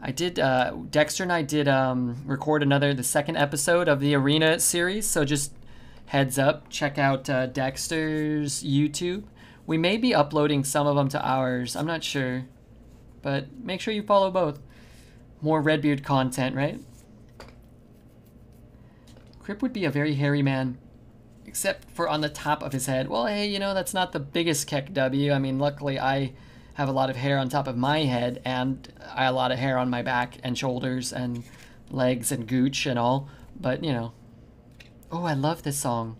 I did, Dexter and I did record the second episode of the Arena series, so just heads up, check out Dexter's YouTube. We may be uploading some of them to ours, I'm not sure, but make sure you follow both. More Redbeard content, right? Crip would be a very hairy man, except for on the top of his head. Well, hey, you know, that's not the biggest Keck W. I mean, luckily I have a lot of hair on top of my head, and I have a lot of hair on my back and shoulders and legs and gooch and all, but you know. Oh, I love this song.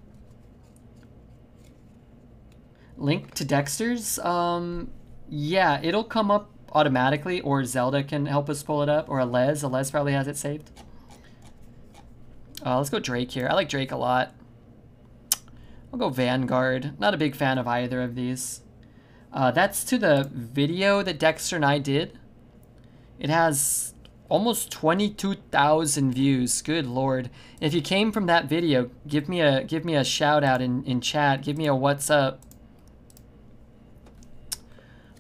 Link to Dexter's? Yeah, it'll come up automatically, or Zelda can help us pull it up, or Alez probably has it saved. Let's go Drake here. I like Drake a lot. I'll go Vanguard. Not a big fan of either of these. That's to the video that Dexter and I did. It has almost 22,000 views. Good lord. If you came from that video, give me a shout out in chat. Give me a what's up.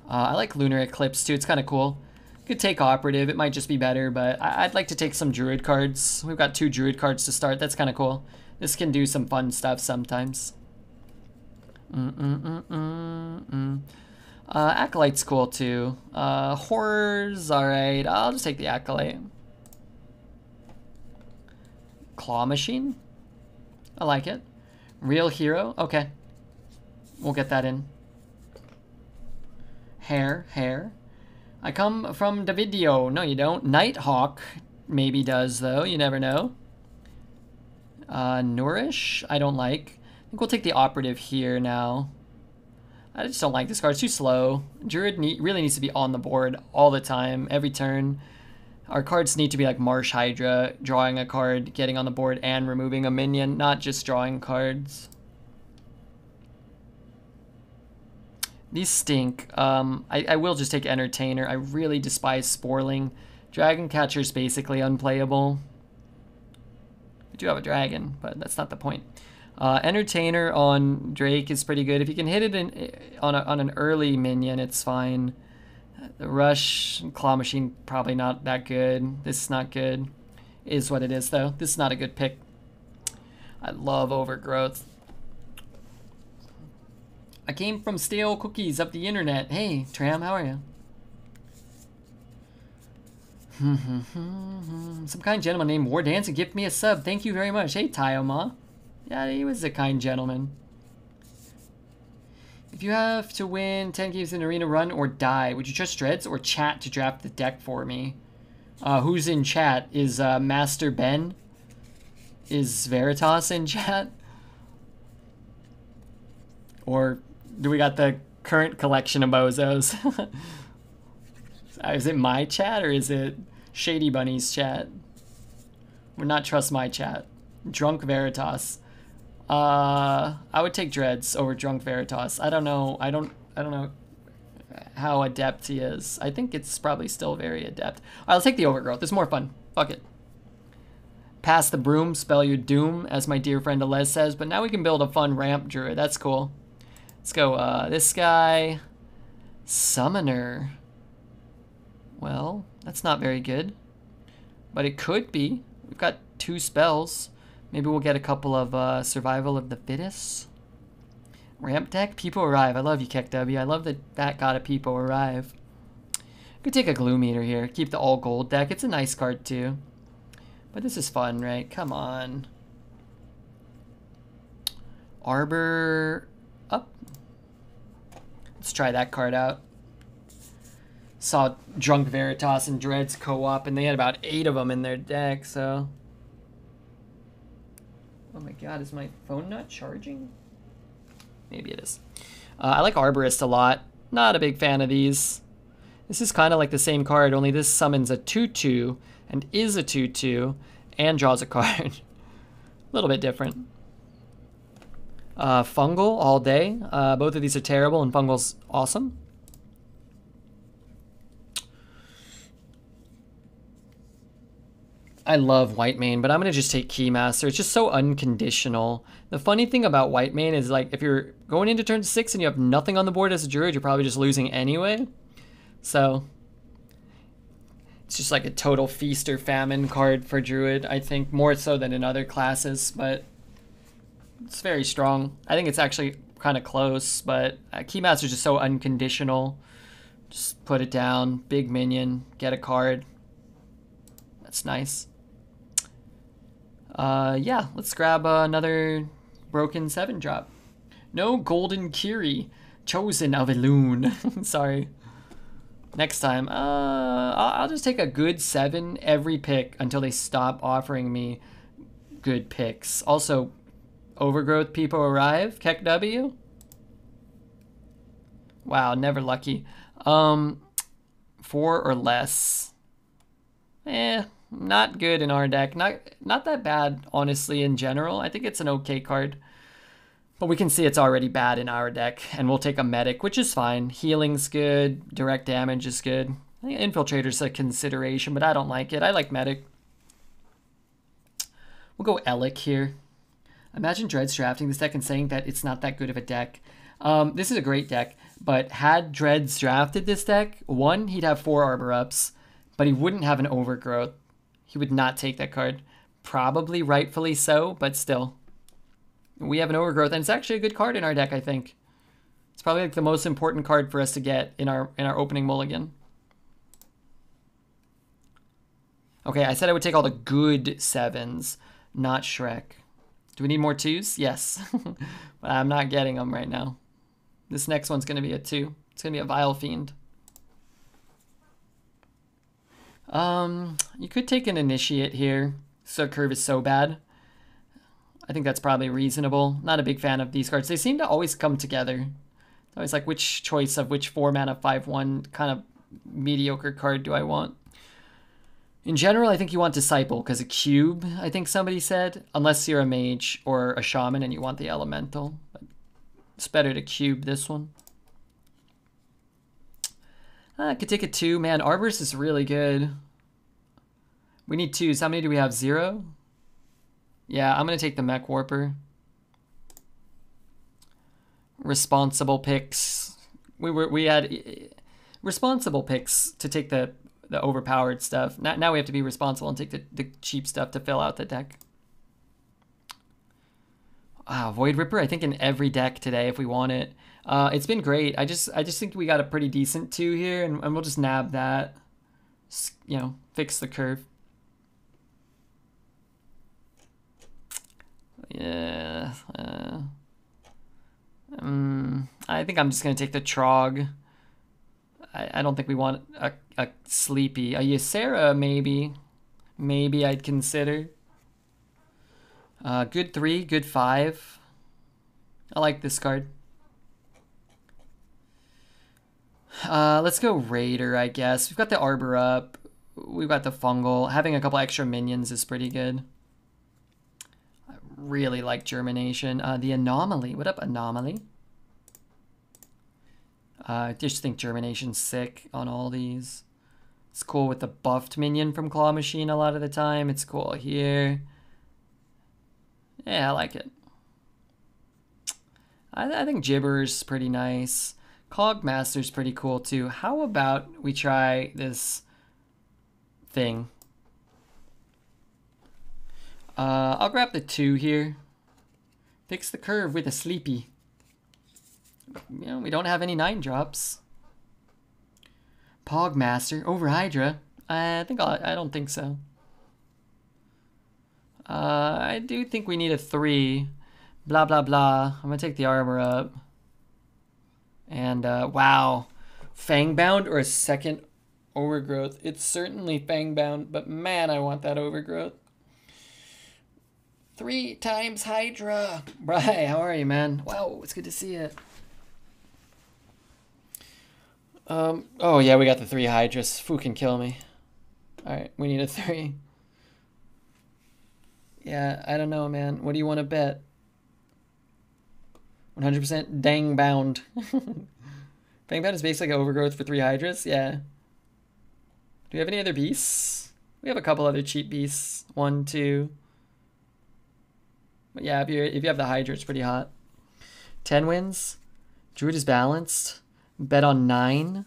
I like Lunar Eclipse too. It's kind of cool. Could take Operative. It might just be better, but I'd like to take some Druid cards. We've got 2 Druid cards to start. That's kind of cool. This can do some fun stuff sometimes. Acolyte's cool too. Horror's alright. I'll just take the Acolyte. Claw Machine? I like it. Real Hero? Okay. We'll get that in. Hair. I come from the video. No, you don't. Nighthawk maybe does, though. You never know. Nourish? I don't like. I think we'll take the Operative here now. I just don't like this card. It's too slow. Druid really needs to be on the board all the time, every turn. Our cards need to be like Marsh Hydra, drawing a card, getting on the board, and removing a minion, not just drawing cards. These stink. I will just take Entertainer. I really despise Sporling. Dragon Catcher's basically unplayable. I do have a dragon, but that's not the point. Entertainer on Drake is pretty good. If you can hit it on an early minion, it's fine. The Rush and Claw Machine, probably not that good. This is not good. Is what it is, though. This is not a good pick. I love Overgrowth. I came from stale cookies up the internet. Hey, Tram, how are you? Some kind gentleman named War Dance and gift me a sub. Thank you very much. Hey, Tyoma. Yeah, he was a kind gentleman. If you have to win 10 games in Arena, run or die, would you trust Dreads or chat to draft the deck for me? Who's in chat? Is Master Ben? Is Veritas in chat? Or do we got the current collection of bozos? Is it my chat or is it Shady Bunny's chat? Would not trust my chat. Drunk Veritas. I would take Dreads over Drunk Veritas. I don't know. I don't know how adept he is. I think it's probably still very adept. I'll take the Overgrowth. It's more fun. Fuck it. Pass the broom, spell your doom, as my dear friend Alez says. But now we can build a fun ramp druid. That's cool. Let's go, this guy. Summoner. Well, that's not very good. But it could be. We've got 2 spells. Maybe we'll get a couple of Survival of the Fittest. Ramp deck, People Arrive. I love you, Keck W. I love that got a People Arrive. Could take a Gloom Eater here. Keep the all gold deck. It's a nice card too. But this is fun, right? Come on. Arbor up. Let's try that card out. Saw Drunk Veritas and Dreads co-op, and they had about 8 of them in their deck, so... Oh my god, is my phone not charging? Maybe it is. I like Arborist a lot. Not a big fan of these. This is kind of like the same card, only this summons a 2/2 and is a 2/2 and draws a card. A little bit different. Fungal all day. Both of these are terrible and Fungal's awesome. I love Whitemane, but I'm going to just take Keymaster. It's just so unconditional. The funny thing about Whitemane is, like, if you're going into turn 6 and you have nothing on the board as a Druid, you're probably just losing anyway. So, It's just like a total feast or famine card for Druid, I think, more so than in other classes, but it's very strong. I think it's actually kind of close, but Keymaster's just so unconditional. Just put it down, big minion, get a card. That's nice. Yeah, let's grab another broken 7-drop. No golden Kiri, chosen of Elune. Sorry. Next time, I'll just take a good 7 every pick until they stop offering me good picks. Also, Overgrowth people arrive. Keck W. Wow, never lucky. 4 or less. Not good in our deck. Not that bad, honestly, in general. I think it's an okay card. But we can see it's already bad in our deck, and we'll take a medic, which is fine. Healing's good, direct damage is good. I think Infiltrator's a consideration, but I don't like it. I like medic. We'll go Elic here. Imagine Dreads drafting this deck and saying that it's not that good of a deck. This is a great deck, but had Dreads drafted this deck, one, he'd have 4 Arbor Ups, but he wouldn't have an Overgrowth. He would not take that card. Probably rightfully so, but still. We have an Overgrowth, and it's actually a good card in our deck, I think. It's probably like the most important card for us to get in our opening mulligan. Okay, I said I would take all the good 7s, not Shrek. Do we need more 2s? Yes. But I'm not getting them right now. This next one's going to be a 2. It's going to be a Vile Fiend. You could take an Initiate here. So curve is so bad. I think that's probably reasonable. Not a big fan of these cards. They seem to always come together. Always like, which choice of which 4-mana 5/1 kind of mediocre card do I want? In general, I think you want Disciple, because a cube, I think somebody said. Unless you're a mage or a shaman and you want the elemental. But it's better to cube this one. I could take a 2. Man, Arborist is really good. We need 2s. How many do we have? 0? Yeah, I'm going to take the Mech Warper. Responsible picks. We had responsible picks to take the overpowered stuff. Now we have to be responsible and take the cheap stuff to fill out the deck. Void Ripper, I think in every deck today if we want it. It's been great. I just think we got a pretty decent 2 here, and we'll just nab that. Just, you know, fix the curve. Yeah. I think I'm just going to take the Trog. I don't think we want a Sleepy. A Ysera, maybe. Maybe I'd consider. Good 3, good 5. I like this card. Let's go Raider, I guess. We've got the Arbor up. We've got the Fungal. Having a couple extra minions is pretty good. I really like Germination. The Anomaly. What up, Anomaly? I just think Germination's sick on all these. It's cool with the buffed minion from Claw Machine a lot of the time. It's cool here. Yeah, I like it. I think Gibber's pretty nice. Cogmaster's pretty cool too. How about we try this thing? I'll grab the 2 here. Fix the curve with a Sleepy. You know, we don't have any 9-drops. Pogmaster over Hydra. I don't think so. I do think we need a 3. Blah, blah, blah. I'm going to take the Armor up. And, wow. Fangbound or a second Overgrowth? It's certainly Fangbound, but man, I want that Overgrowth. 3 times Hydra. Bri, how are you, man? Wow, it's good to see you. Oh yeah, we got the 3 Hydras. Fucking kill me. Alright, we need a 3. Yeah, I don't know, man. What do you want to bet? 100% dang bound. Fangbound is basically Overgrowth for 3 Hydras? Yeah. Do we have any other beasts? We have a couple other cheap beasts. 1, 2. But yeah, if you have the Hydra, it's pretty hot. 10 wins. Druid is balanced. Bet on 9.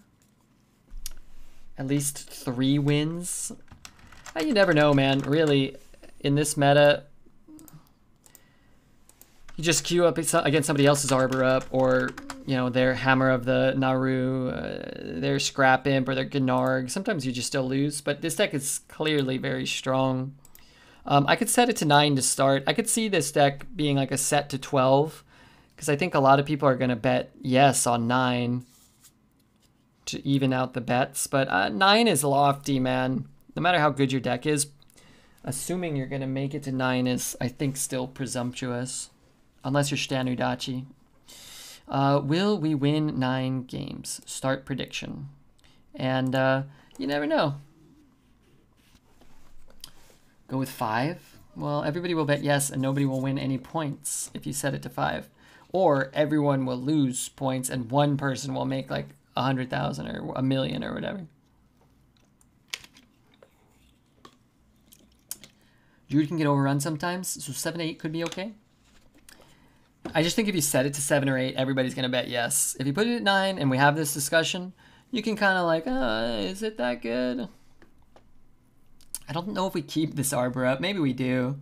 at least 3 wins. You never know, man. Really, in this meta, you just queue up against somebody else's Arbor Up, or, you know, their Hammer of the Naru, their Scrap Imp, or their Gnarg. Sometimes you just still lose, but this deck is clearly very strong. I could set it to 9 to start. I could see this deck being like a set to 12, because I think a lot of people are going to bet yes on 9 to even out the bets. But 9 is lofty, man. No matter how good your deck is, assuming you're going to make it to 9 is, I think, still presumptuous. Unless you're Stan Udachi. Will we win 9 games? Start prediction. And you never know. Go with 5? Well, everybody will bet yes, and nobody will win any points if you set it to 5. Or everyone will lose points, and one person will make like 100,000 or 1,000,000 or whatever. Druid can get overrun sometimes, so 7, 8 could be okay. I just think if you set it to 7 or 8, everybody's going to bet yes. If you put it at 9 and we have this discussion, you can kind of like, is it that good? I don't know if we keep this Arbor up. Maybe we do.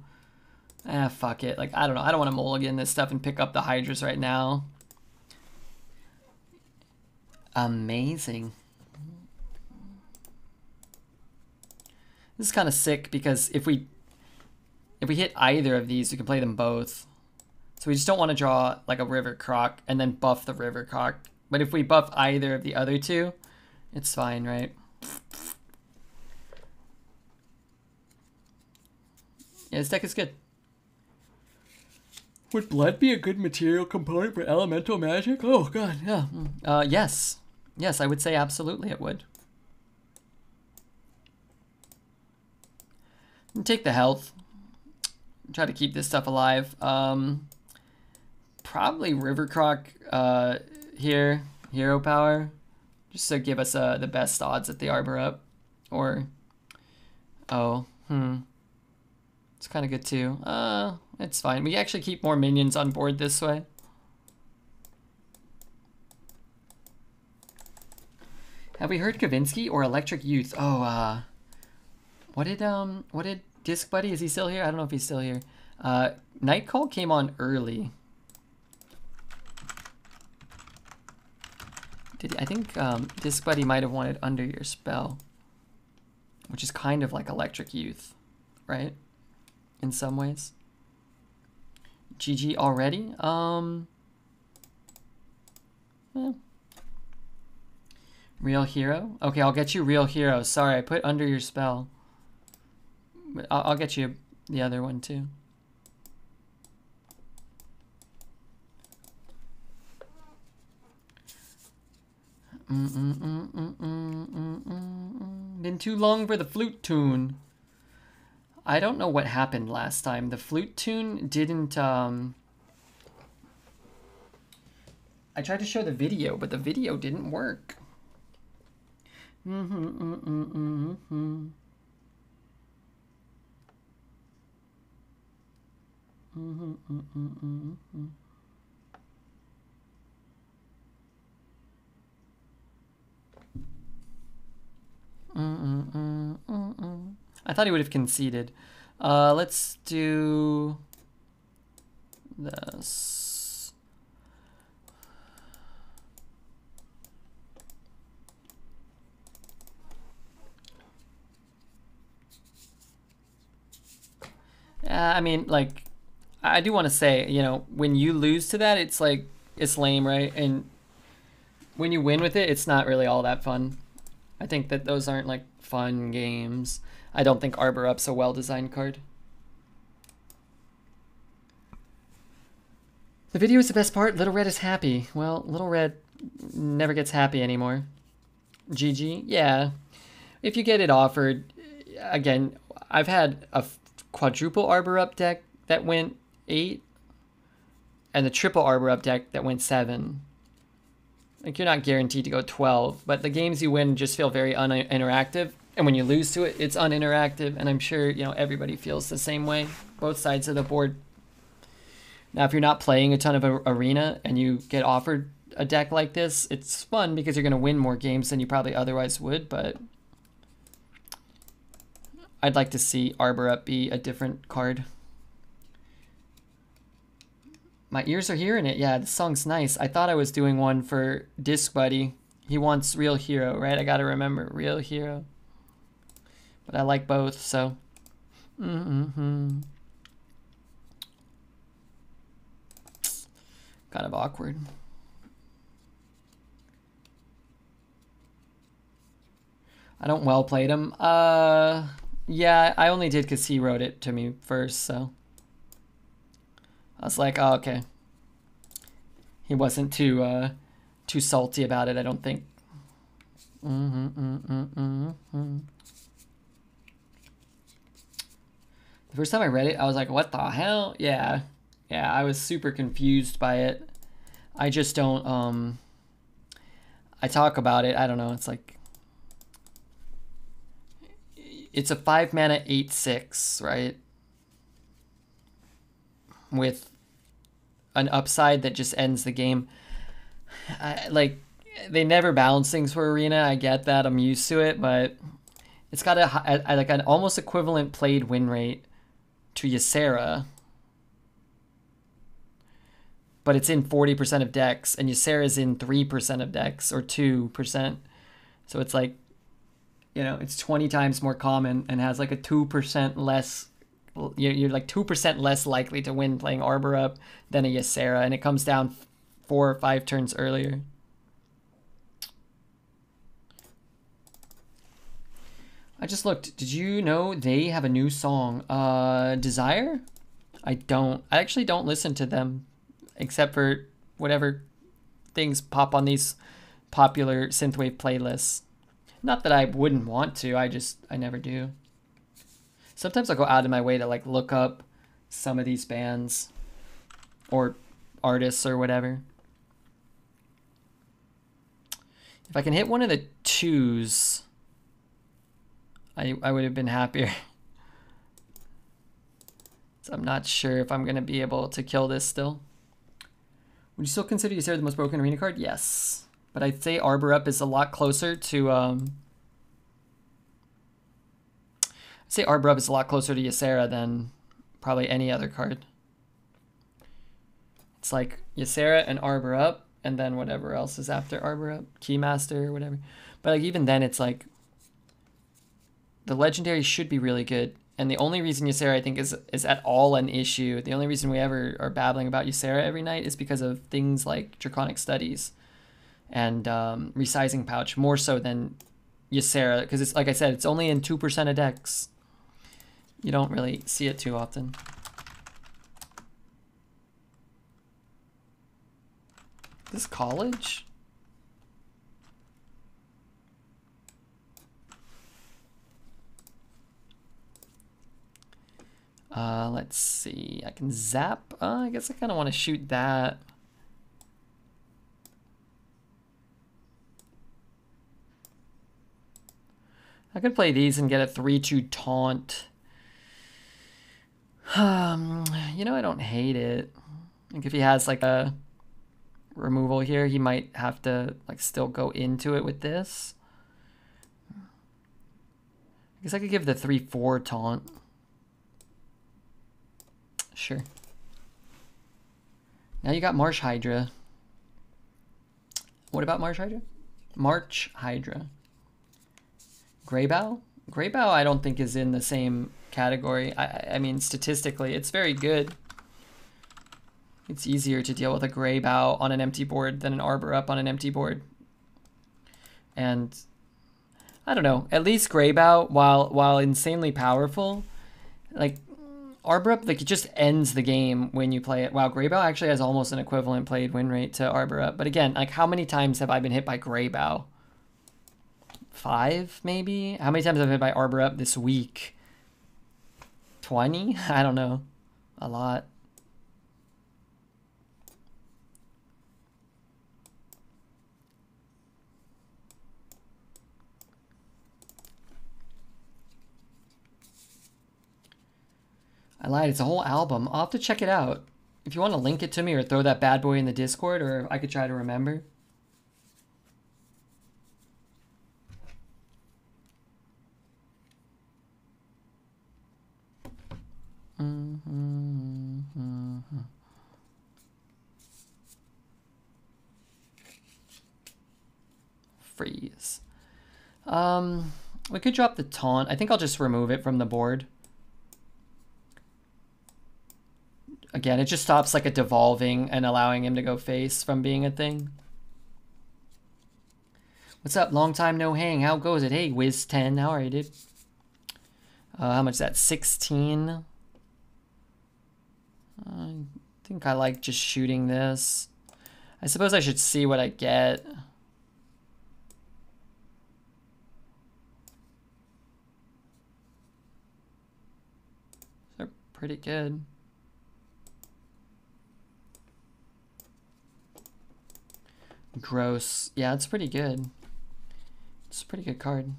Fuck it. Like, I don't know. I don't want to mulligan this stuff and pick up the Hydras right now. Amazing. This is kind of sick because if we hit either of these, we can play them both. So we just don't want to draw like a River Croc and then buff the River Croc. But if we buff either of the other two, it's fine, right? Yeah, this deck is good. Would blood be a good material component for elemental magic? Oh, God, yeah. Yes. Yes, I would say absolutely it would. And take the health. Try to keep this stuff alive. Probably River Croc here. Hero power. Just to give us the best odds at the Arbor Up. Or... Oh, It's kind of good too. It's fine. We actually keep more minions on board this way. Have we heard Kavinsky or Electric Youth? Oh, what did Disc Buddy, is he still here? I don't know if he's still here. Nightcall came on early. I think Disc Buddy might have wanted Under Your Spell, which is kind of like Electric Youth, right? In some ways. GG already? Yeah. Real Hero? Okay, I'll get you Real Hero. Sorry, I put Under Your Spell. But I'll get you the other one too. Been too long for the flute tune. I don't know what happened last time. The flute tune didn't, I tried to show the video, but the video didn't work. I thought he would have conceded. Let's do this. I mean, like, I do want to say, you know, when you lose to that, it's like, it's lame, right? And when you win with it, it's not really all that fun. I think that those aren't, like, fun games. I don't think Arbor Up's a well-designed card. The video is the best part. Little Red is happy. Well, Little Red never gets happy anymore. GG? Yeah. If you get it offered, again, I've had a quadruple Arbor Up deck that went 8, and the triple Arbor Up deck that went 7. Like, you're not guaranteed to go 12, but the games you win just feel very uninteractive. And when you lose to it, it's uninteractive. And I'm sure, you know, everybody feels the same way, both sides of the board. Now, if you're not playing a ton of Arena and you get offered a deck like this, it's fun because you're going to win more games than you probably otherwise would. But I'd like to see Arbor Up be a different card. My ears are hearing it. Yeah, this song's nice. I thought I was doing one for Disc Buddy. He wants Real Hero, right? I gotta remember, Real Hero. But I like both, so. Kind of awkward. I don't well played him. Yeah, I only did because he wrote it to me first, so. I was like, oh, okay. He wasn't too salty about it, I don't think. The first time I read it, I was like, what the hell? Yeah. Yeah, I was super confused by it. I just don't, I talk about it, I don't know, it's like, it's a 5 mana 8/6, right? With an upside that just ends the game. Like, they never balance things for Arena, I get that, I'm used to it, but it's got like an almost equivalent played win rate to Ysera. But it's in 40% of decks, and Ysera's in 3% of decks, or 2%. So it's like, you know, it's 20 times more common and has like a 2% less, you're like 2% less likely to win playing Arbor Up than a Ysera, and it comes down 4 or 5 turns earlier. I just looked. Did you know they have a new song? Desire? I actually don't listen to them, except for whatever things pop on these popular synthwave playlists. Not that I wouldn't want to, I never do. Sometimes I'll go out of my way to like look up some of these bands or artists or whatever. If I can hit one of the 2s, I would have been happier. So I'm not sure if I'm going to be able to kill this still. Would you still consider Ysera the most broken arena card? Yes. But I'd say Arbor Up is a lot closer to I'd say Arbor Up is a lot closer to Ysera than probably any other card. It's like Ysera and Arbor Up, and then whatever else is after Arbor Up, Keymaster or whatever. But like even then, it's like the legendary should be really good. And the only reason Ysera, I think, is at all an issue, the only reason we ever are babbling about Ysera every night is because of things like Draconic Studies and Resizing Pouch, more so than Ysera, because it's like I said, it's only in 2% of decks. You don't really see it too often. This college? Let's see. I can zap. I guess I kind of want to shoot that. I could play these and get a 3/2 taunt. You know, I don't hate it. Like if he has like a removal here, he might have to like still go into it with this. I guess I could give the 3/4 taunt. Sure. Now you got Marsh Hydra. What about Marsh Hydra? March Hydra. Greybow? Greybow I don't think is in the same category. I mean, statistically, it's very good. It's easier to deal with a Greybow on an empty board than an Arbor Up on an empty board. And I don't know, at least Greybow, while insanely powerful, like Arbor Up, like it just ends the game when you play it. Wow, Greybow actually has almost an equivalent played win rate to Arbor Up. But again, like how many times have I been hit by Greybow? 5 maybe? How many times have I been hit by Arbor Up this week? 20? I don't know. A lot. I lied, it's a whole album. I'll have to check it out. If you want to link it to me or throw that bad boy in the Discord, or I could try to remember. freeze. We could drop the taunt. I think I'll just remove it from the board. Again, it just stops like a devolving and allowing him to go face from being a thing. What's up? Long time no hang. How goes it? Hey, Wiz10. How are you, dude? How much is that? 16? I think I like just shooting this. I suppose I should see what I get. They're pretty good. Gross. Yeah, it's pretty good. It's a pretty good card.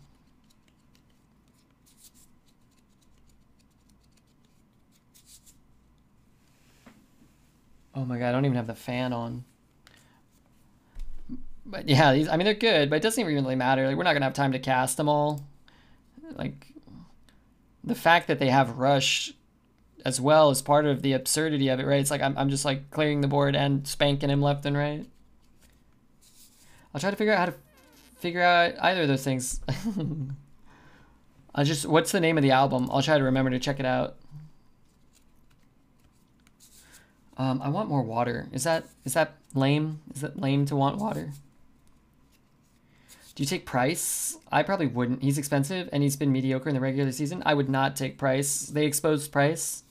Oh my god, I don't even have the fan on. But yeah, these, I mean, they're good, but it doesn't even really matter. Like, we're not gonna have time to cast them all. Like, the fact that they have rush as well is part of the absurdity of it, right? It's like I'm just like clearing the board and spanking him left and right. I'll try to figure out how to figure out either of those things. What's the name of the album? I'll try to remember to check it out. I want more water. Is that lame? Is it lame to want water? Do you take Price? I probably wouldn't. He's expensive and he's been mediocre in the regular season. I would not take Price. They exposed Price.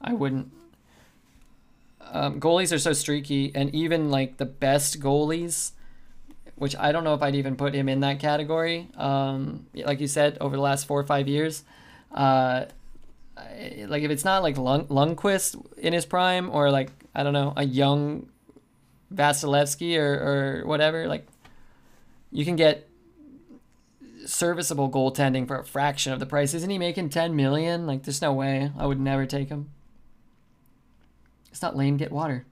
I wouldn't. Goalies are so streaky, and even like the best goalies, which I don't know if I'd even put him in that category. Like you said, over the last 4 or 5 years, like if it's not like Lundqvist in his prime, or like, I don't know, a young Vasilevsky or whatever, like you can get serviceable goaltending for a fraction of the price. Isn't he making 10 million? Like, there's no way. I would never take him. It's not lame. Get water.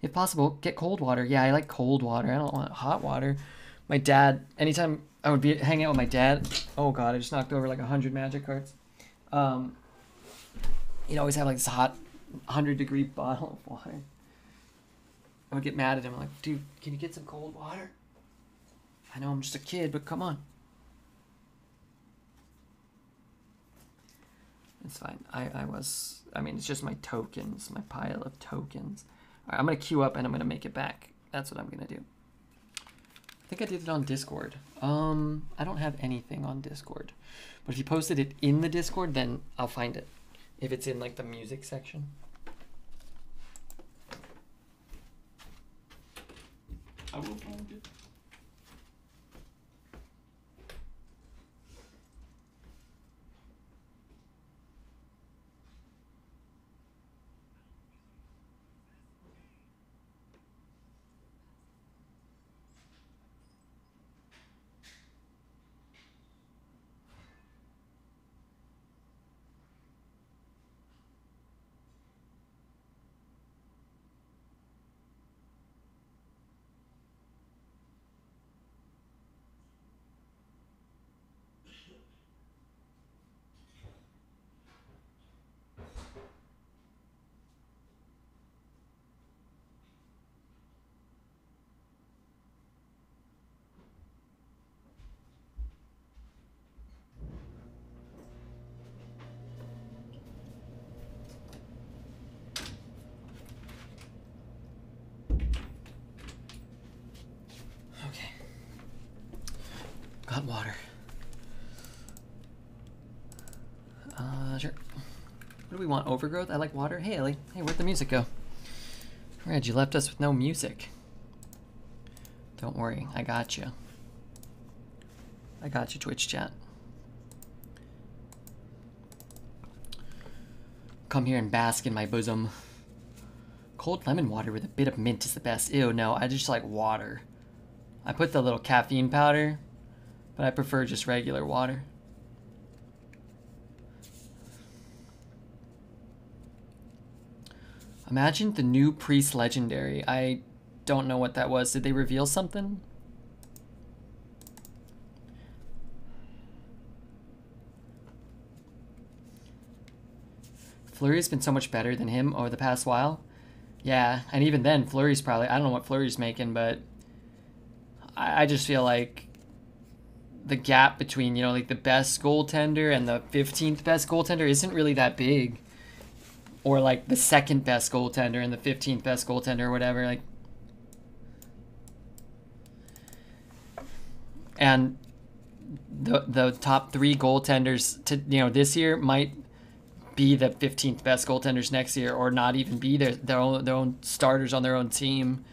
If possible, get cold water. Yeah, I like cold water. I don't want hot water. My dad, anytime I would be hanging out with my dad, oh god, I just knocked over like 100 magic cards. He'd always have like this hot 100-degree bottle of water. I would get mad at him. I'm like, dude, can you get some cold water? I know I'm just a kid, but come on. It's fine. I mean, it's just my tokens, my pile of tokens. All right, I'm going to queue up and I'm going to make it back. That's what I'm going to do. I think I did it on Discord. I don't have anything on Discord. But if you posted it in the Discord, then I'll find it. If it's in like the music section. I will find it. Got water. Sure. What do we want? Overgrowth? I like water. Hey, Ellie. Hey, where'd the music go? Red, you left us with no music. Don't worry. I got you. I got you, Twitch chat. Come here and bask in my bosom. Cold lemon water with a bit of mint is the best. Ew, no. I just like water. I put the little caffeine powder, but I prefer just regular water. Imagine the new Priest Legendary. I don't know what that was. Did they reveal something? Fleury's been so much better than him over the past while. Yeah, and even then, Fleury's probably... I don't know what Fleury's making, but... I just feel like the gap between, you know, like the best goaltender and the 15th best goaltender isn't really that big. Or like the second best goaltender and the 15th best goaltender or whatever. Like, and the top 3 goaltenders to, you know, this year might be the 15th best goaltenders next year, or not even be their own starters on their own team.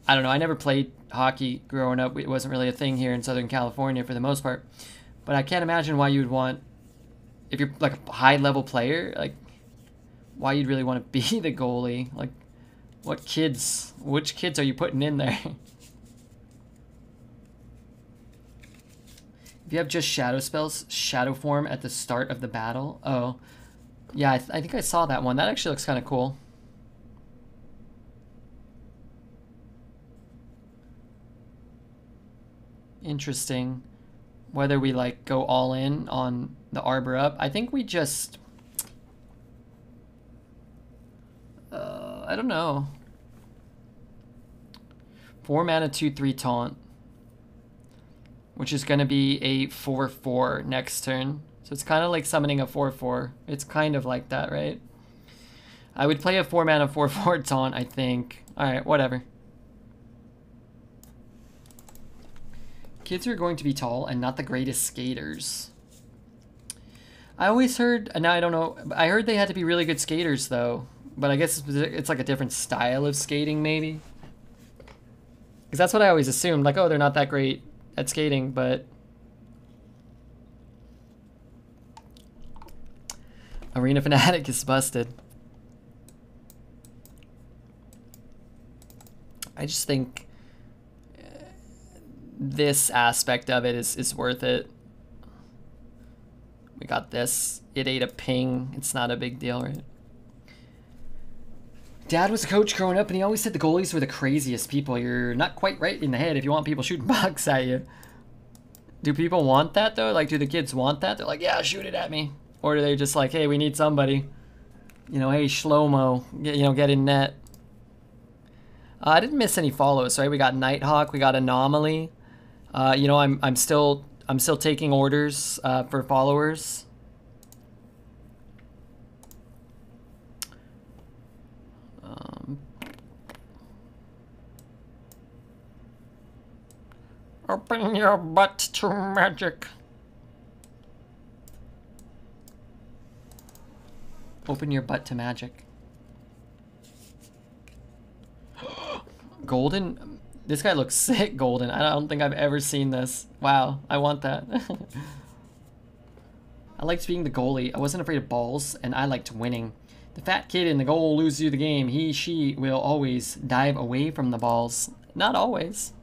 I don't know. I never played hockey growing up. It wasn't really a thing here in Southern California for the most part. But I can't imagine why you would want, if you're like a high level player, like why you'd really want to be the goalie. Like, which kids are you putting in there? If you have just shadow spells, shadow form at the start of the battle. Oh, yeah, I think I saw that one. That actually looks kind of cool. Interesting. Whether we like go all in on the Arbor up. I think we just... I don't know. 4 mana, 2/3 taunt. Which is going to be a 4/4 next turn. So it's kind of like summoning a 4/4. It's kind of like that, right? I would play a 4 mana 4/4 taunt, I think. Alright, whatever. Kids are going to be tall and not the greatest skaters. I always heard, and now I don't know, I heard they had to be really good skaters though. But I guess it's like a different style of skating maybe. Because that's what I always assumed. Like, oh, they're not that great at skating, but... Arena Fanatic is busted. I just think this aspect of it is worth it. We got this. It ate a ping. It's not a big deal, right? Dad was a coach growing up, and he always said the goalies were the craziest people. You're not quite right in the head if you want people shooting pucks at you. Do people want that, though? Like, do the kids want that? They're like, yeah, shoot it at me. Or are they just like, hey, we need somebody. You know, hey, Shlomo, get in net. I didn't miss any follows, right? We got Nighthawk, we got Anomaly. You know, I'm still taking orders for followers. Open your butt to magic. Open your butt to magic. Golden? This guy looks sick, Golden. I don't think I've ever seen this. Wow, I want that. I liked being the goalie. I wasn't afraid of balls, and I liked winning. The fat kid in the goal loses you the game. He, she will always dive away from the balls. Not always.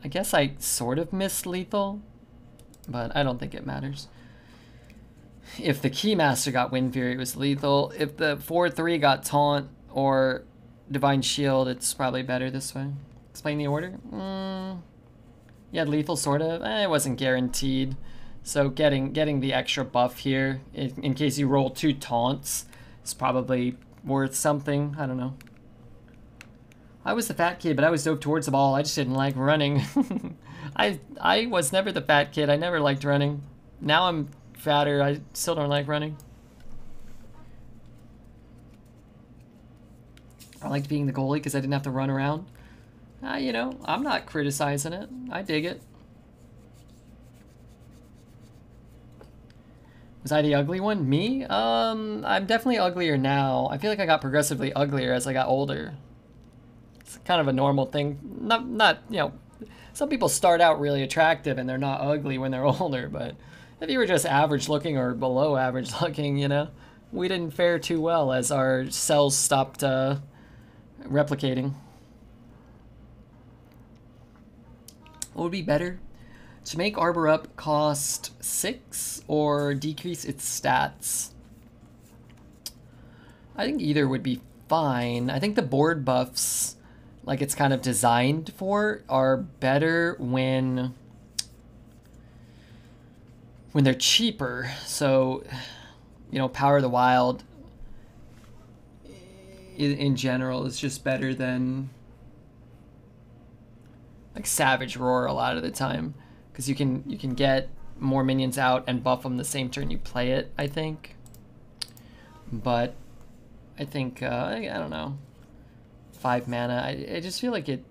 I guess I sort of missed lethal, but I don't think it matters. If the Keymaster got Wind Fury, it was lethal. If the 4/3 got Taunt or Divine Shield, it's probably better this way. Explain the order? Yeah, lethal sort of. It wasn't guaranteed. So getting the extra buff here, in case you roll 2 taunts, is probably worth something. I don't know. I was the fat kid, but I was dove towards the ball. I just didn't like running. I was never the fat kid. I never liked running. Now I'm fatter. I still don't like running. I liked being the goalie because I didn't have to run around. You know, I'm not criticizing it. I dig it. Was I the ugly one? Me? I'm definitely uglier now. I feel like I got progressively uglier as I got older. It's kind of a normal thing. Not, you know, some people start out really attractive and they're not ugly when they're older, but if you were just average looking or below average looking, you know, we didn't fare too well as our cells stopped replicating. What would be better? To make Arbor Up cost 6 or decrease its stats? I think either would be fine. I think the board buffs like it's kind of designed for are better when they're cheaper. So, you know, Power of the Wild in general is just better than like Savage Roar a lot of the time, because you can get more minions out and buff them the same turn you play it, I think. But I think I don't know, 5 mana, I just feel like it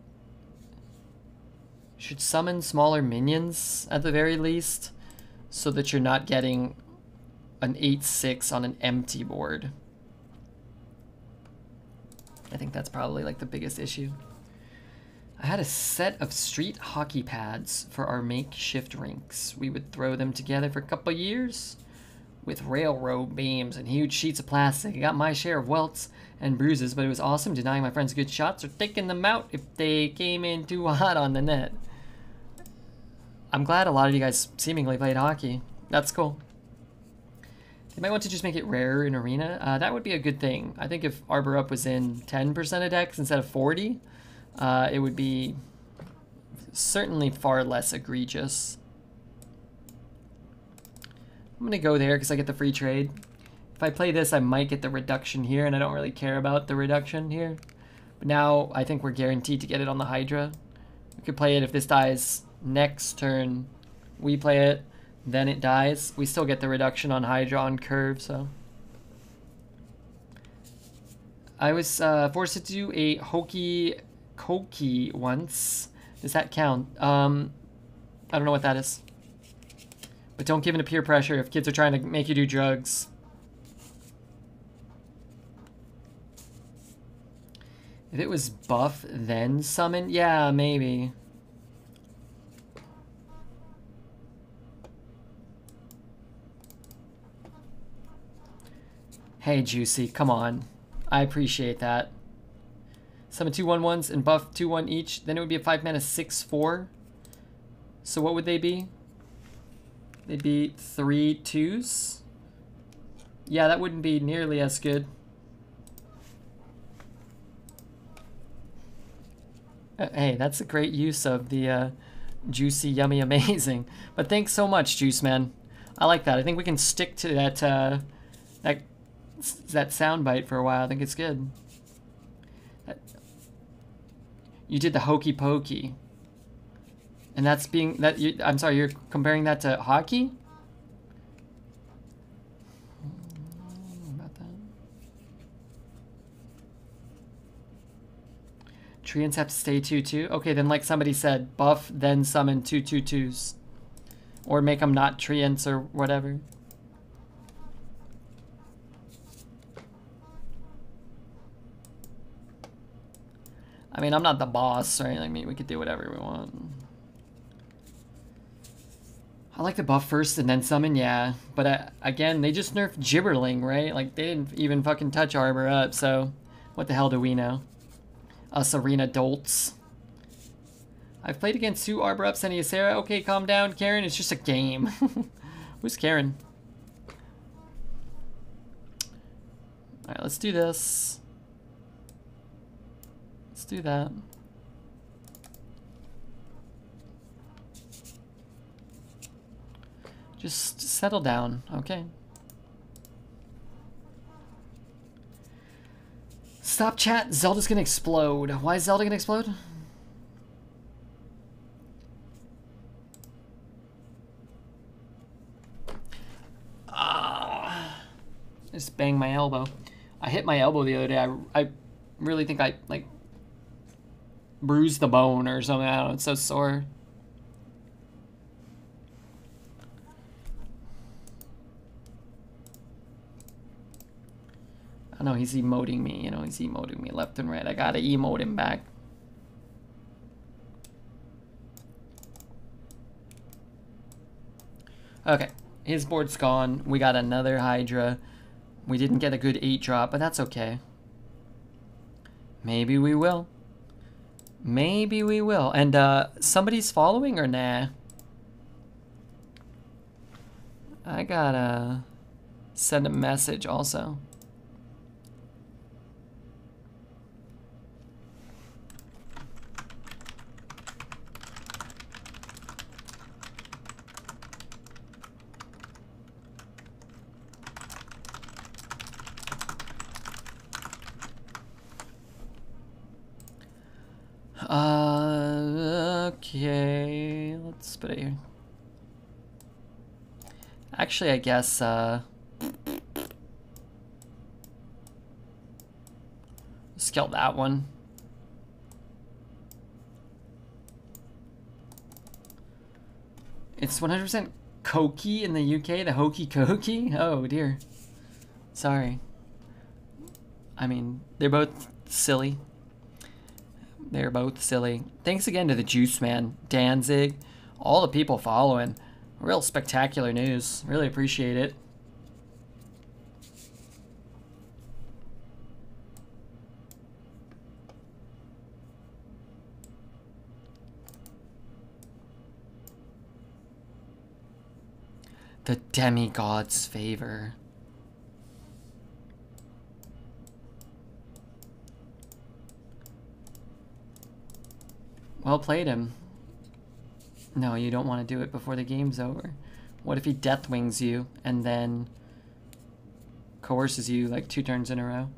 should summon smaller minions at the very least, so that you're not getting an 8/6 on an empty board. I think that's probably like the biggest issue. I had a set of street hockey pads for our makeshift rinks. We would throw them together for a couple years with railroad beams and huge sheets of plastic. I got my share of welts and bruises, but it was awesome denying my friends good shots or taking them out if they came in too hot on the net. I'm glad a lot of you guys seemingly played hockey. That's cool. They might want to just make it rarer in Arena. That would be a good thing. I think if Arbor Up was in 10% of decks instead of 40, it would be certainly far less egregious. I'm gonna go there because I get the free trade. If I play this, I might get the reduction here, and I don't really care about the reduction here. But now I think we're guaranteed to get it on the Hydra. We could play it if this dies next turn. We play it, then it dies. We still get the reduction on Hydra on curve, so. I was forced to do a hokey cokey once. Does that count? I don't know what that is. But don't give in to peer pressure if kids are trying to make you do drugs. If it was buff, then summon? Yeah, maybe. Hey, Juicy, come on. I appreciate that. Summon 2 1/1s and buff 2/1 each. Then it would be a 5 mana 6/4. So what would they be? They'd be 3 2s. Yeah, that wouldn't be nearly as good. Hey, that's a great use of the juicy, yummy, amazing. But thanks so much, Juice Man. I like that. I think we can stick to that that soundbite for a while. I think it's good. You did the hokey pokey. And that's being that you, I'm sorry, you're comparing that to hockey? About that. Treants have to stay 2/2. Okay, then like somebody said, buff then summon 2 2/2s, or make them not treants or whatever. I mean, I'm not the boss, right? I mean, we could do whatever we want. I like the buff first and then summon, yeah. But again, they just nerfed Gibberling, right? Like, they didn't even fucking touch Arbor Up, so what the hell do we know? Us arena dolts. I've played against 2 Arbor Ups and a Ysera. Okay, calm down, Karen. It's just a game. Who's Karen? Alright, let's do this. Let's do that. Just settle down, okay? Stop chat, Zelda's gonna explode. Why is Zelda gonna explode? I just banged my elbow. I hit my elbow the other day. I really think I, like, bruised the bone or something. I don't know, it's so sore. I know he's emoting me, you know, he's emoting me left and right. I gotta emote him back. Okay, his board's gone. We got another Hydra. We didn't get a good 8 drop, but that's okay. Maybe we will. Maybe we will. And somebody's following or nah? I gotta send a message also. Actually, I guess, let's kill that one. It's 100% Koki in the UK, the Hokey Koki? Oh dear. Sorry. I mean, they're both silly. They're both silly. Thanks again to the Juice Man, Danzig, all the people following. Real spectacular news. Really appreciate it. The demigod's favor. Well played him. No, you don't want to do it before the game's over. What if he death wings you and then coerces you like 2 turns in a row?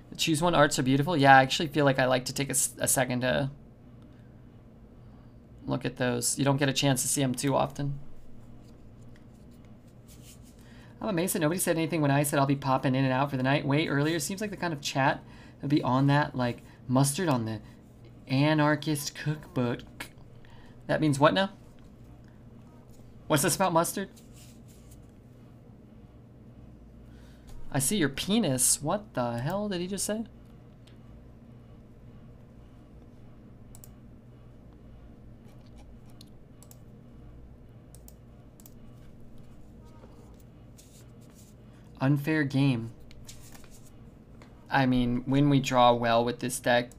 The choose one arts are beautiful. Yeah, I actually feel like I like to take a second to look at those. You don't get a chance to see them too often. I'm amazed that nobody said anything when I said I'll be popping in and out for the night way earlier. Seems like the kind of chat that would be on that, like mustard on the anarchist cookbook. That means what now? What's this about mustard? I see your penis. What the hell did he just say? Unfair game. I mean, when we draw well with this deck,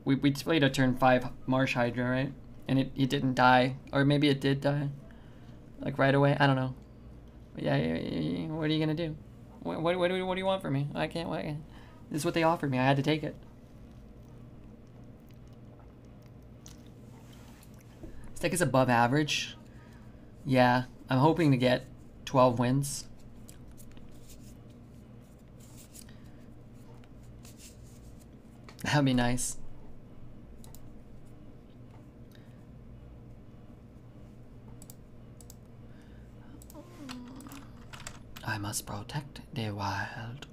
we played a turn 5 Marsh Hydra, right? And it didn't die. Or maybe it did die. Like right away. I don't know. But yeah, what are you going to do? What do you want from me? I can't. This is what they offered me. I had to take it. This deck is above average. Yeah, I'm hoping to get 12 wins. That'd be nice. I must protect the wild.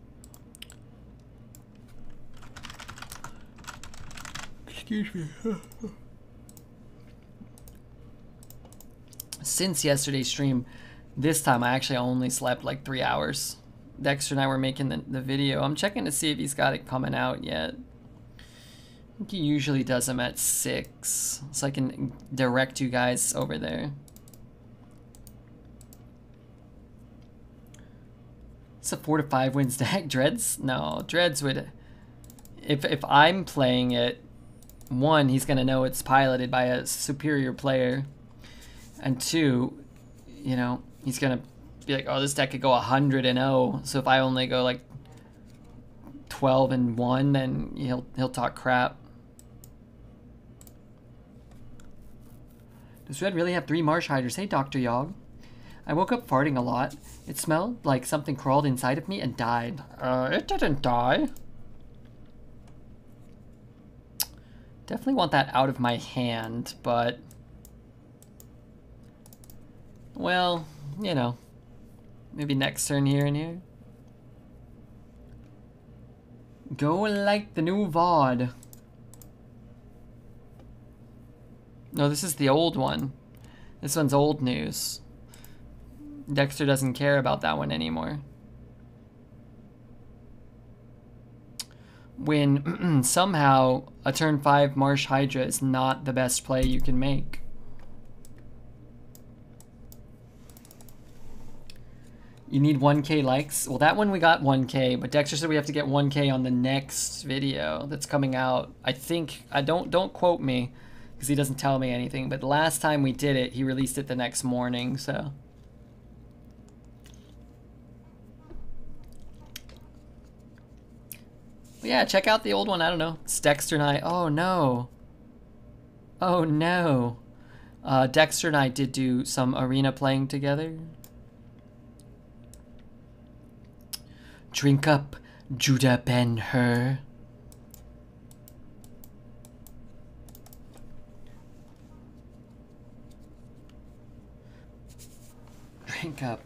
Excuse me. Since yesterday's stream, this time I actually only slept like 3 hours. Dexter and I were making the video. I'm checking to see if he's got it coming out yet. I think he usually does them at 6, so I can direct you guys over there. It's a 4 to 5 wins deck. Dreads? No, Dreads would... If I'm playing it, 1, he's going to know it's piloted by a superior player. And 2, you know, he's going to be like, oh, this deck could go 100-0. So if I only go like 12-1, then he'll talk crap. Does Red really have 3 Marsh Hydras? Hey, Dr. Yogg. I woke up farting a lot. It smelled like something crawled inside of me and died. It didn't die. Definitely want that out of my hand, but... well, you know. Maybe next turn here and here. Go like the new VOD. No, this is the old one. This one's old news. Dexter doesn't care about that one anymore. When somehow a turn 5 Marsh Hydra is not the best play you can make. You need 1K likes? Well, that one we got 1K, but Dexter said we have to get 1K on the next video that's coming out. I think, don't quote me, because he doesn't tell me anything, but the last time we did it, he released it the next morning, so. But yeah, check out the old one, I don't know. It's Dexter and I, oh no. Oh no. Dexter and I did do some arena playing together. Drink up, Judah Ben-Hur. Pink up.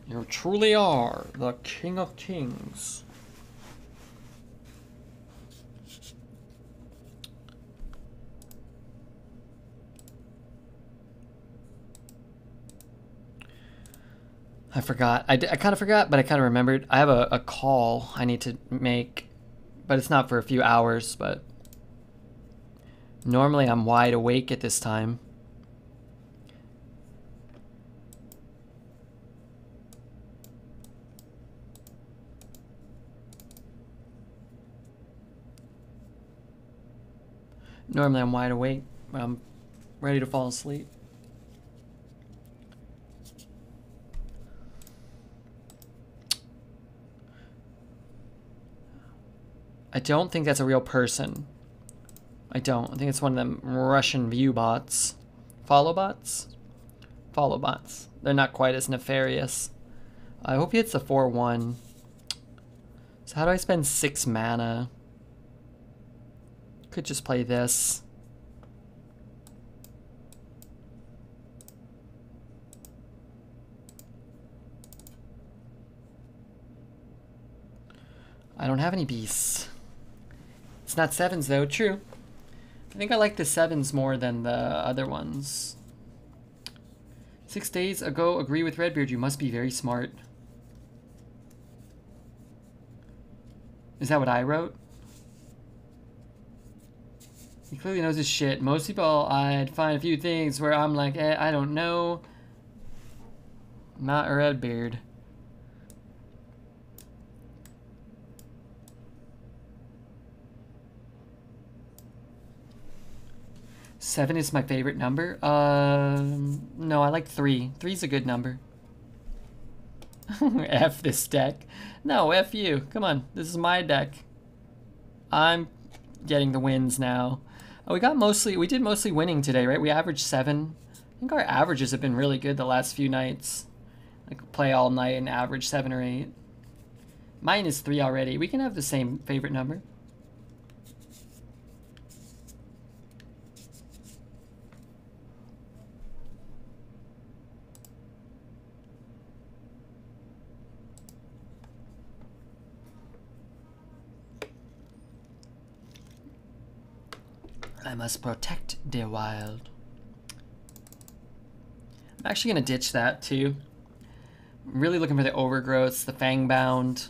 You truly are the King of Kings. I forgot. I kind of forgot, but I kind of remembered. I have a call I need to make, but it's not for a few hours, but normally I'm wide awake at this time. Normally I'm wide awake, but I'm ready to fall asleep. I don't think that's a real person. I don't. I think it's one of them Russian view bots. Follow bots? Follow bots. They're not quite as nefarious. I hope he hits the 4-1. So how do I spend 6 mana? Could just play this. I don't have any beasts. It's not 7s though, true. I think I like the 7s more than the other ones. 6 days ago, agree with Redbeard, you must be very smart. Is that what I wrote? He clearly knows his shit. Most people, I'd find a few things where I'm like, I don't know. Not a Redbeard. Seven is my favorite number. No, I like 3. 3's a good number. F this deck. No, F you. Come on, this is my deck. I'm getting the wins now. Oh, we did mostly winning today, right? We averaged 7. I think our averages have been really good the last few nights. Like play all night and average 7 or 8. Mine is 3 already. We can have the same favorite number. I must protect the wild. I'm actually going to ditch that too. I'm really looking for the overgrowths, the fangbound,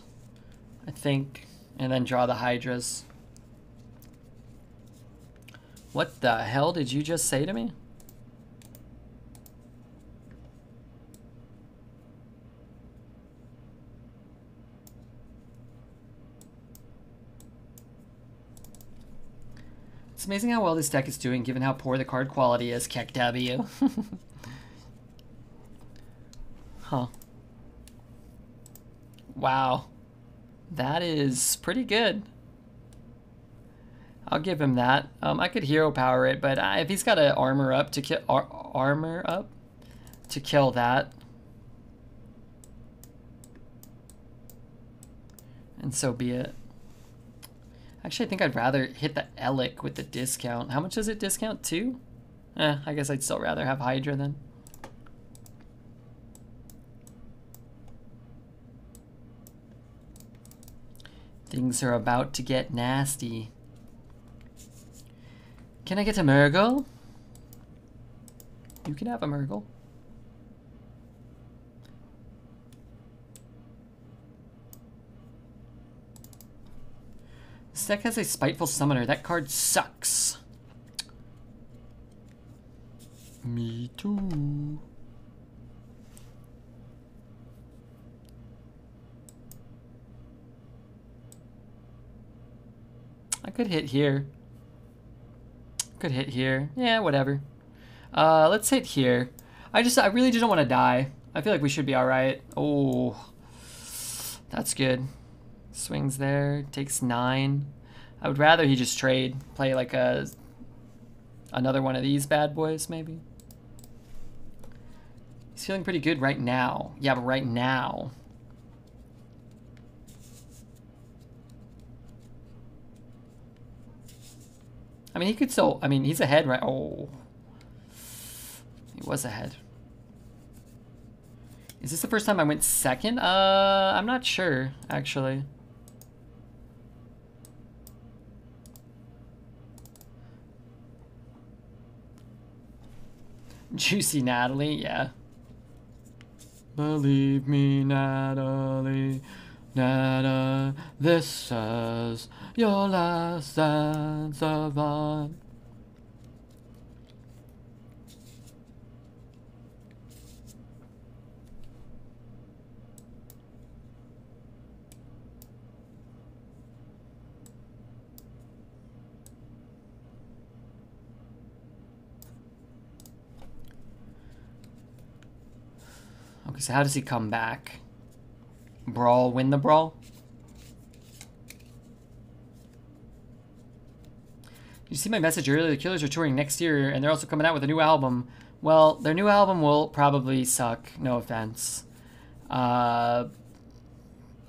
I think, and then draw the hydras. What the hell did you just say to me? It's amazing how well this deck is doing given how poor the card quality is, Keck W. Huh. Wow. That is pretty good. I'll give him that. I could hero power it, but if he's got an armor up to kill that, and so be it. Actually, I think I'd rather hit the Elic with the discount. How much does it discount? 2? I guess I'd still rather have Hydra then. Things are about to get nasty. Can I get a Murgle? You can have a Murgle. This deck has a Spiteful Summoner. That card sucks. Me too. I could hit here. Could hit here. Yeah, whatever. Let's hit here. I really just don't want to die. I feel like we should be alright. Oh, that's good. Swings there, takes 9. I would rather he just trade, play like another one of these bad boys maybe. He's feeling pretty good right now. Yeah, but right now. I mean, he could still, I mean, he's ahead, right? Oh, he was ahead. Is this the first time I went second? I'm not sure, actually. Juicy Natalie, yeah. Believe me, Natalie, Nata, this is your last dance of on. Okay, so how does he come back? Brawl, win the brawl? You see my message earlier, the Killers are touring next year, and they're also coming out with a new album. Well, their new album will probably suck, no offense. I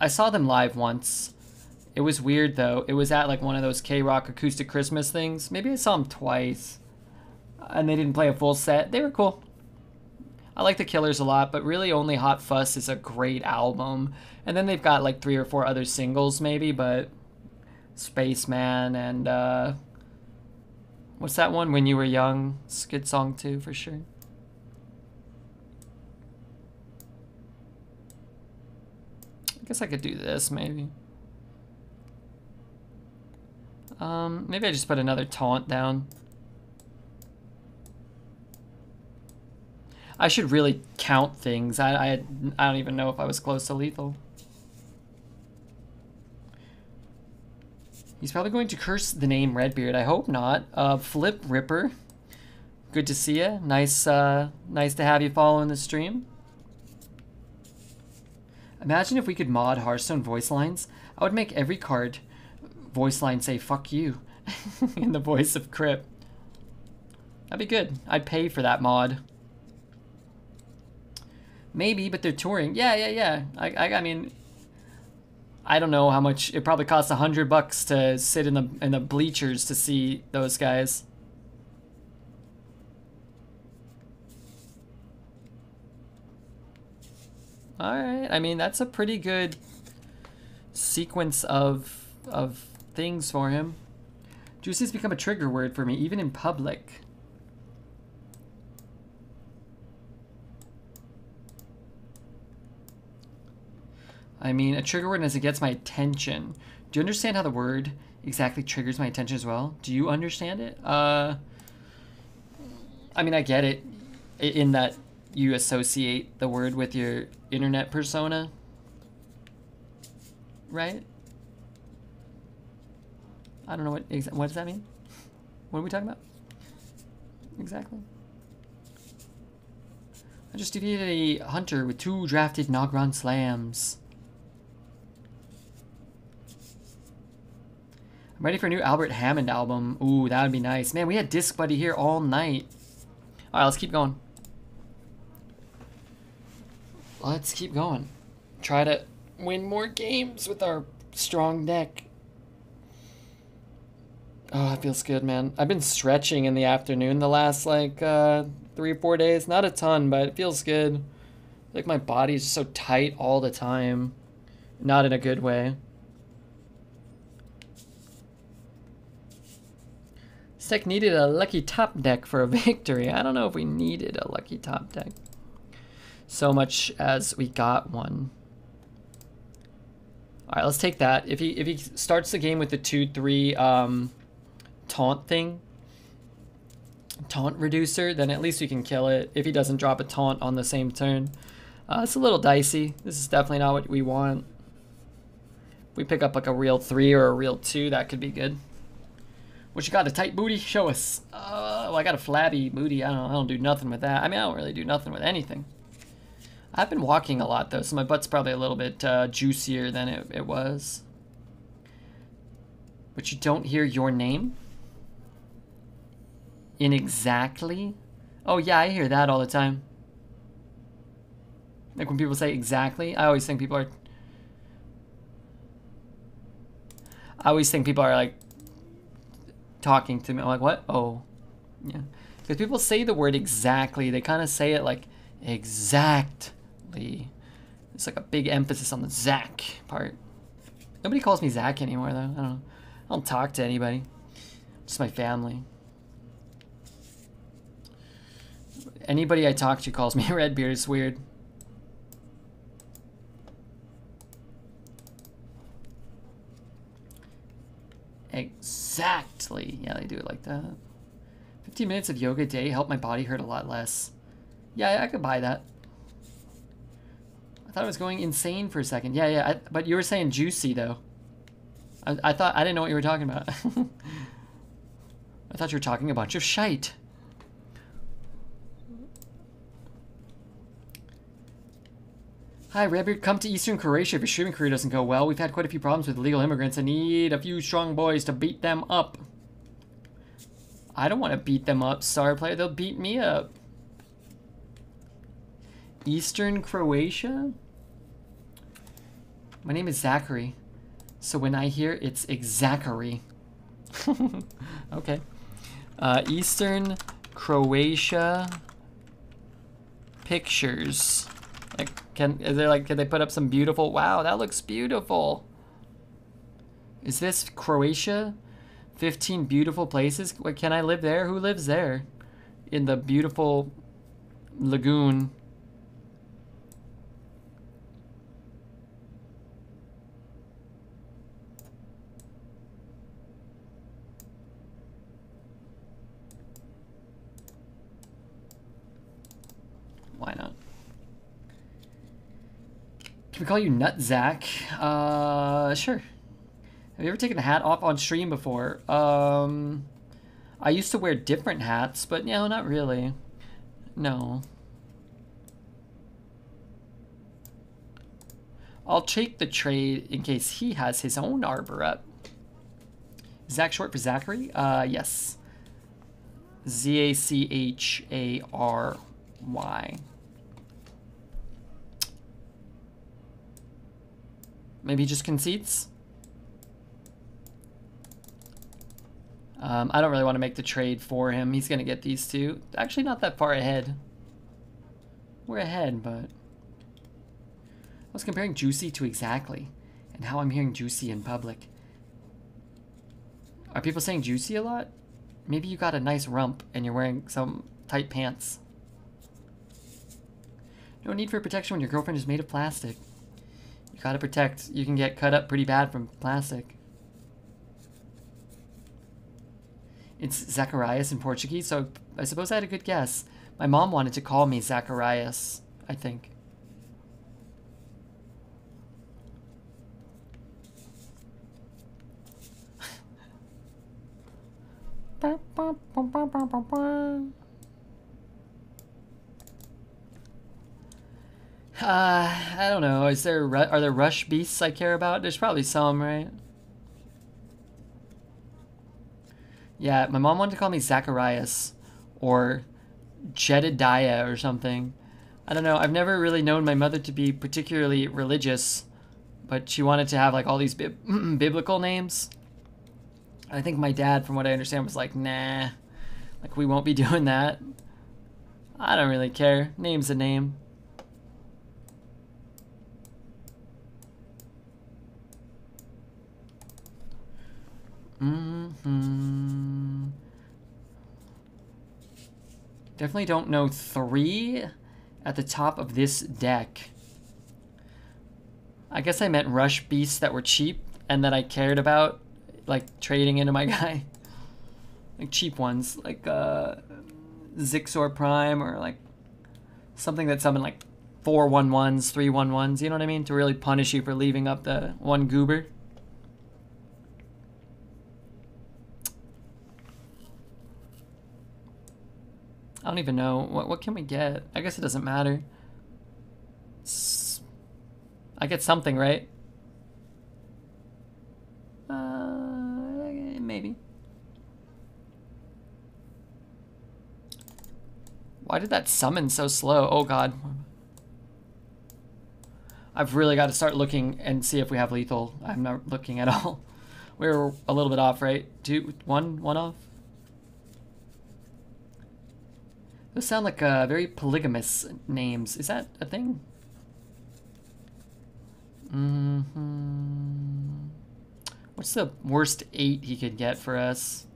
saw them live once. It was weird, though. It was at, like, one of those K-Rock acoustic Christmas things. Maybe I saw them twice, and they didn't play a full set. They were cool. I like the Killers a lot, but really only Hot Fuss is a great album. And then they've got like 3 or 4 other singles maybe, but Spaceman and what's that one? When You Were Young. It's a good song too, for sure. I guess I could do this maybe. Maybe I just put another taunt down. I should really count things. I don't even know if I was close to lethal. He's probably going to curse the name Redbeard. I hope not. Flip Ripper. Good to see you. Nice, nice to have you following the stream. Imagine if we could mod Hearthstone voice lines. I would make every card voice line say "fuck you" in the voice of Crip. That'd be good. I'd pay for that mod. Maybe, but they're touring. Yeah. I mean, I don't know how much. It probably costs $100 to sit in the bleachers to see those guys. All right. I mean, that's a pretty good sequence of things for him. Juicy's become a trigger word for me, even in public. I mean, a trigger word as it gets my attention. Do you understand how the word exactly triggers my attention as well? Do you understand it? I mean, I get it in that you associate the word with your internet persona, right? I don't know what does that mean? What are we talking about? Exactly. I just defeated a hunter with 2 drafted Nogron slams. I'm ready for a new Albert Hammond album. Ooh, that would be nice. Man, we had Disc Buddy here all night. All right, let's keep going. Let's keep going. Try to win more games with our strong deck. Oh, it feels good, man. I've been stretching in the afternoon the last, like, 3 or 4 days. Not a ton, but it feels good. Like, my body's so tight all the time. Not in a good way. This deck needed a lucky top deck for a victory. I don't know if we needed a lucky top deck so much as we got one. All right, let's take that. If he starts the game with the 2/3 taunt thing, taunt reducer, then at least we can kill it. If he doesn't drop a taunt on the same turn, it's a little dicey. This is definitely not what we want. If we pick up like a real 3 or a real 2, that could be good. What you got, a tight booty? Show us. Well, I got a flabby booty. I don't do nothing with that. I mean, I don't really do nothing with anything. I've been walking a lot though, so my butt's probably a little bit juicier than it was. But you don't hear your name? In exactly? Oh yeah, I hear that all the time. Like when people say exactly, I always think people are like talking to me. I'm like, what? Oh, yeah. Because people say the word exactly. They kind of say it like exactly. It's like a big emphasis on the Zach part. Nobody calls me Zach anymore, though. I don't know. I don't talk to anybody. Just my family. Anybody I talk to calls me Redbeard. It's weird. Exactly. Yeah, they do it like that. 15 minutes of yoga a day help my body hurt a lot less. Yeah, I could buy that. I thought I was going insane for a second. Yeah, but you were saying juicy, though. I thought, I didn't know what you were talking about. I thought you were talking a bunch of shite. Hi, Redbeard, come to Eastern Croatia if your streaming career doesn't go well. We've had quite a few problems with illegal immigrants. I need a few strong boys to beat them up. I don't want to beat them up, star player. They'll beat me up. Eastern Croatia? My name is Zachary. So when I hear it's Zachary. Okay. Eastern Croatia pictures. Like, can they put up some beautiful? Wow, that looks beautiful. Is this Croatia? 15 beautiful places. What, can I live there? Who lives there? In the beautiful lagoon. Why not? Can we call you Nut Zach? Sure. Have you ever taken a hat off on stream before? I used to wear different hats, but no, not really. No. I'll take the trade in case he has his own arbor up. Zach short for Zachary? Yes. Z-A-C-H-A-R-Y. Maybe he just concedes? I don't really want to make the trade for him. He's going to get these two. Actually, not that far ahead. We're ahead, but... I was comparing juicy to exactly, and how I'm hearing juicy in public. Are people saying juicy a lot? Maybe you got a nice rump and you're wearing some tight pants. No need for protection when your girlfriend is made of plastic. You gotta protect. You can get cut up pretty bad from plastic. It's Zacharias in Portuguese, so I suppose I had a good guess. My mom wanted to call me Zacharias, I think. I don't know. Are there rush beasts I care about? There's probably some, right? Yeah, my mom wanted to call me Zacharias or Jedediah or something. I don't know. I've never really known my mother to be particularly religious, but she wanted to have like all these biblical names. I think my dad, from what I understand, was like, nah, like we won't be doing that. I don't really care. Name's a name. Definitely don't know 3 at the top of this deck. I guess I meant rush beasts that were cheap and that I cared about, like trading into my guy. Like cheap ones, like Zixor Prime, or like something that summoned like 4/1/1s, 3/1/1s, you know what I mean? To really punish you for leaving up the one goober. I don't even know. What can we get? I guess it doesn't matter. I get something, right? Maybe. Why did that summon so slow? Oh god. I've really got to start looking and see if we have lethal. I'm not looking at all. We're a little bit off, right? One off? Those sound like very polygamous names. Is that a thing? What's the worst 8 he could get for us?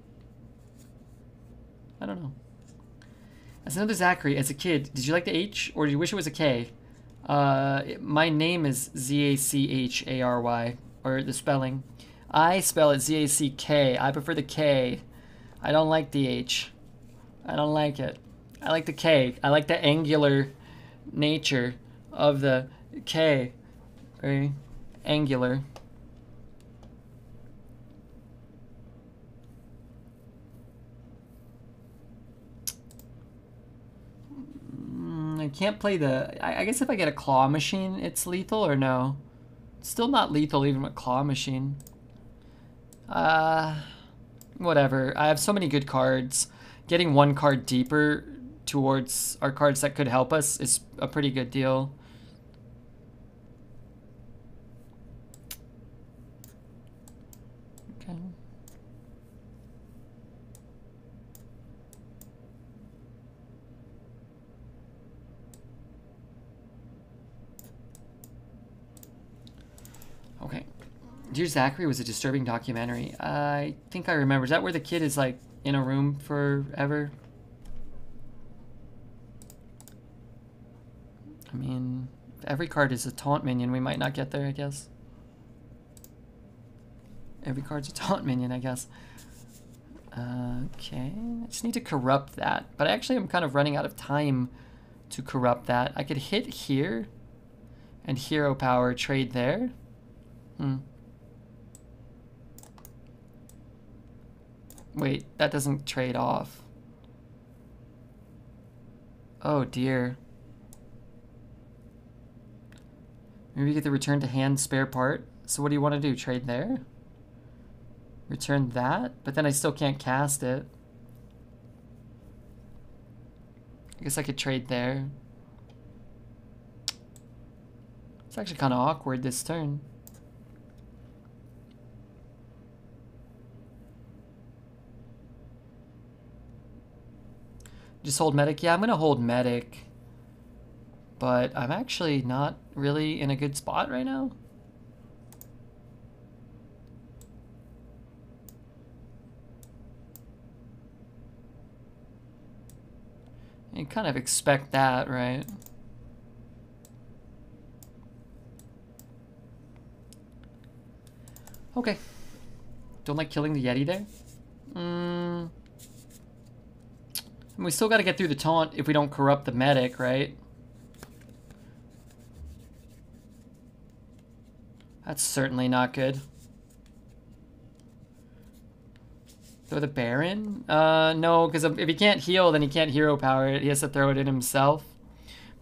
I don't know. As another Zachary, as a kid, did you like the H or do you wish it was a K? My name is Zachary, or the spelling. I spell it Zack. I prefer the K. I don't like the H. I don't like it. I like the K. I like the angular nature of the K. Very angular. I can't play the... I guess if I get a claw machine, it's lethal or no? It's still not lethal even with claw machine. Whatever. I have so many good cards. Getting one card deeper towards our cards that could help us is a pretty good deal. Okay. Okay. Dear Zachary was a disturbing documentary. I think I remember. Is that where the kid is like in a room forever? I mean, if every card is a taunt minion, we might not get there, I guess. Every card's a taunt minion, I guess. Okay, I just need to corrupt that. But actually, I'm kind of running out of time to corrupt that. I could hit here and hero power trade there. Wait, that doesn't trade off. Oh dear. Maybe you get the return to hand spare part. So what do you want to do? Trade there? Return that? But then I still can't cast it. I guess I could trade there. It's actually kind of awkward this turn. Just hold medic? Yeah, I'm going to hold medic. But I'm actually not really in a good spot right now. You kind of expect that, right? Okay. Don't like killing the Yeti there? And we still got to get through the taunt if we don't corrupt the medic, right? That's certainly not good. Throw the Baron? No, because if he can't heal, then he can't hero power it. He has to throw it in himself.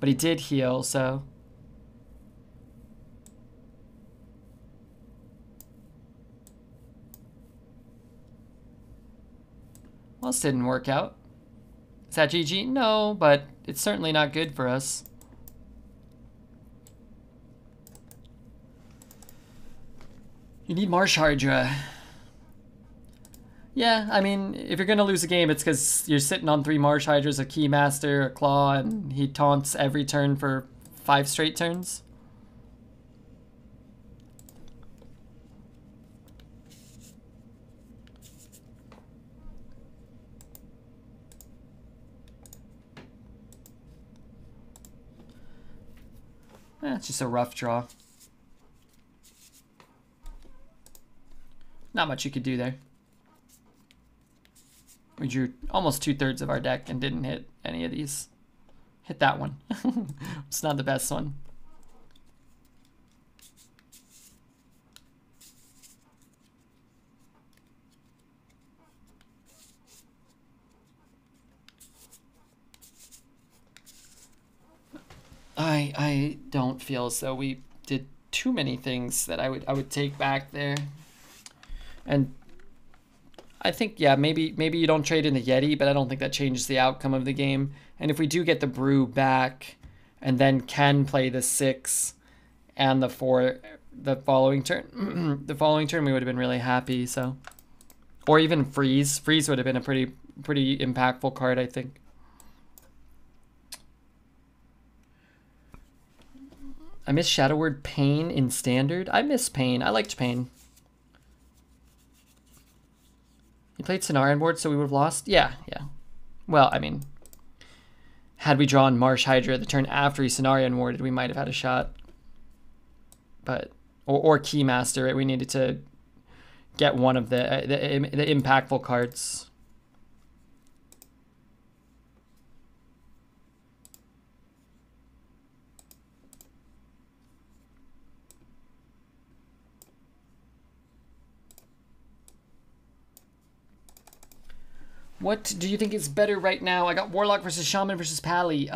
But he did heal, so... Well, this didn't work out. Is that GG? No, but it's certainly not good for us. You need Marsh Hydra. Yeah, I mean, if you're gonna lose a game, it's because you're sitting on 3 Marsh Hydras, a Keymaster, a Claw, and he taunts every turn for 5 straight turns. It's just a rough draw. Not much you could do there. We drew almost 2/3 of our deck and didn't hit any of these. Hit that one. It's not the best one. I don't feel as though we did too many things that I would take back there. And I think, yeah, maybe you don't trade in the Yeti, but I don't think that changes the outcome of the game. And if we do get the Brew back and then can play the 6 and the 4 the following turn, we would have been really happy. So, or even Freeze. Freeze would have been a pretty impactful card, I think. I miss Shadow Word Pain in Standard. I miss Pain. I liked Pain. He played Cenarion board, so we would have lost? Yeah, yeah. Well, I mean, had we drawn Marsh Hydra the turn after he Cenarion warded, we might have had a shot. But, or Keymaster, right? We needed to get one of the impactful cards. What do you think is better right now? I got Warlock versus Shaman versus Pally.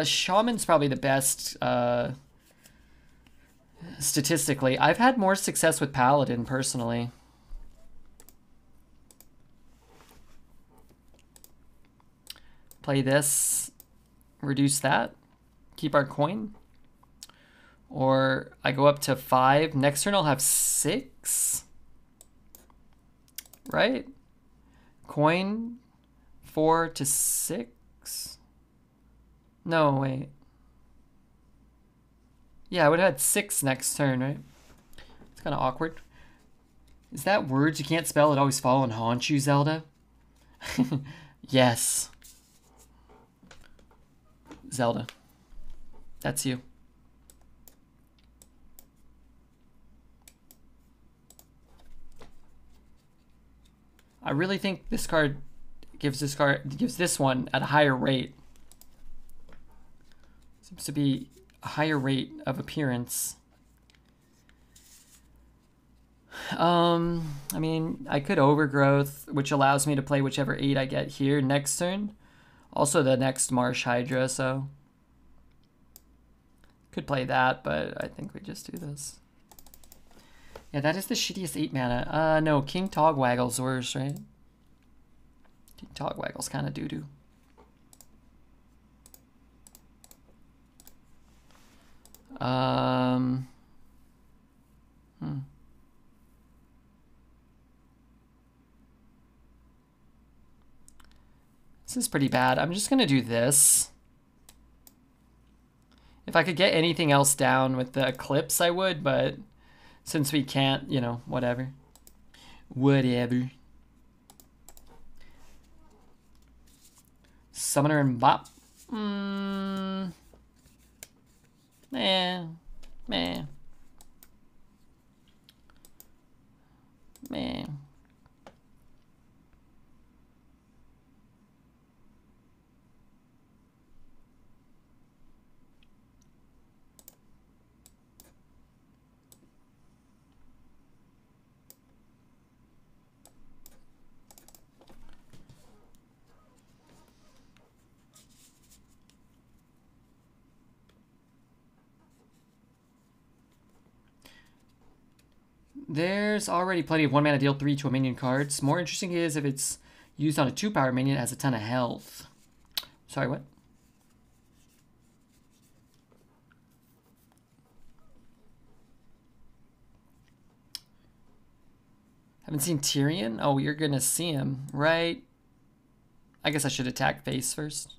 Shaman's probably the best statistically. I've had more success with Paladin personally. Play this, reduce that, keep our coin. Or I go up to 5. Next turn I'll have 6. Right? Coin 4 to 6. No, wait. Yeah, I would have had 6 next turn, right? It's kind of awkward. Is that words you can't spell that always fall and haunt you, Zelda? Yes. Zelda. That's you. I really think this card gives this one at a higher rate. Seems to be a higher rate of appearance. I mean, I could Overgrowth, which allows me to play whichever 8 I get here next turn. Also the next Marsh Hydra, so could play that, but I think we just do this. Yeah, that is the shittiest 8 mana. No, King Togwaggle's worse, right? King Togwaggle's kind of doo-doo. This is pretty bad. I'm just gonna do this. If I could get anything else down with the Eclipse, I would, but since we can't, you know, whatever. Whatever. Summoner and Bop. Meh. Meh. Meh. There's already plenty of 1 mana deal 3 to a minion cards. More interesting is if it's used on a 2-power minion, it has a ton of health. Sorry, what? Haven't seen Tyrion? Oh, you're gonna see him, right? I guess I should attack face first.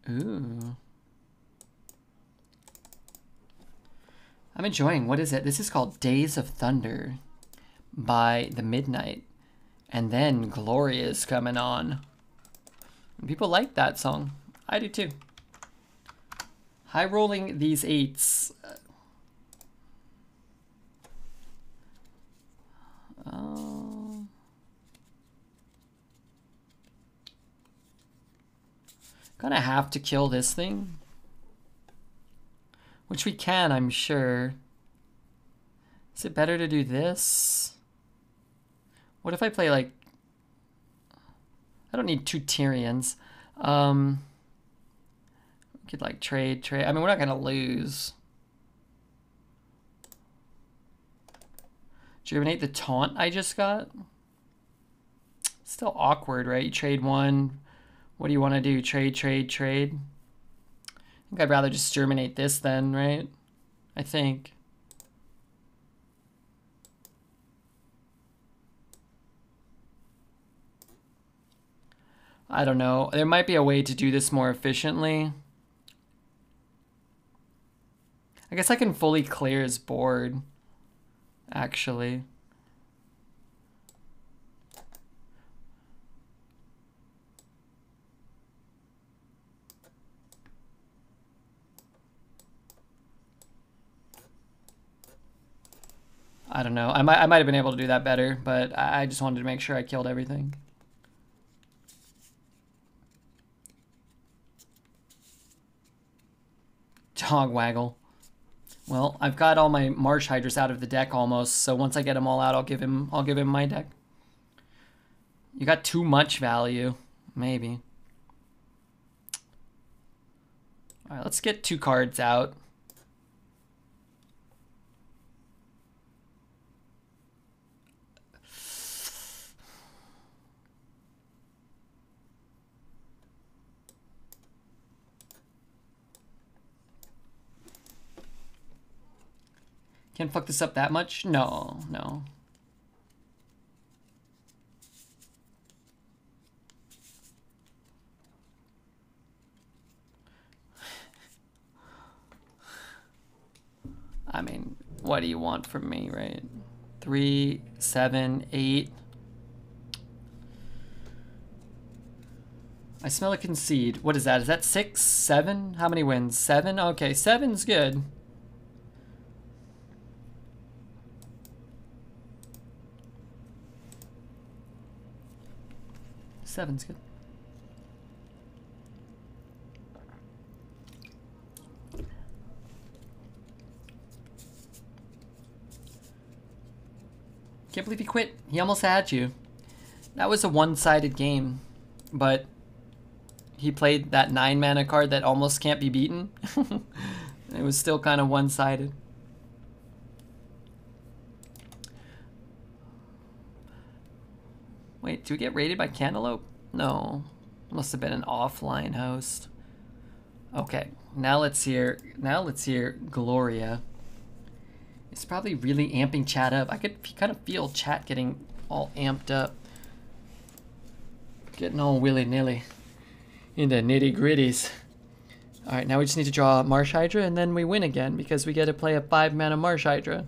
Ooh. I'm enjoying, what is it? This is called Days of Thunder by The Midnight. And then Gloria's coming on. People like that song. I do too. High rolling these 8s. Gonna have to kill this thing. Which we can, I'm sure. Is it better to do this? What if I play like... I don't need 2 Tyrions. We could like trade. I mean, we're not gonna lose. Germinate the taunt I just got? Still awkward, right? You trade 1. What do you want to do? Trade. I think I'd rather just germinate this then, right? I think. I don't know. There might be a way to do this more efficiently. I guess I can fully clear his board, actually. I don't know. I might have been able to do that better, but I just wanted to make sure I killed everything. Dog waggle. Well, I've got all my Marsh Hydras out of the deck almost, so once I get them all out, I'll give him my deck. You got too much value, maybe. All right, let's get 2 cards out. Can't fuck this up that much? No, no. I mean, what do you want from me, right? 3, 7, 8. I smell a concede. What is that? Is that 6, 7? How many wins? 7? Okay, 7's good. Seven's good. Can't believe he quit. He almost had you. That was a one-sided game, but he played that 9-mana card that almost can't be beaten. It was still kind of one-sided. Wait, do we get raided by Cantaloupe? No. Must have been an offline host. Okay, now let's hear Gloria. It's probably really amping chat up. I could kind of feel chat getting all amped up. Getting all willy-nilly into nitty-gritties. Alright, now we just need to draw Marsh Hydra and then we win again because we get to play a 5-mana Marsh Hydra.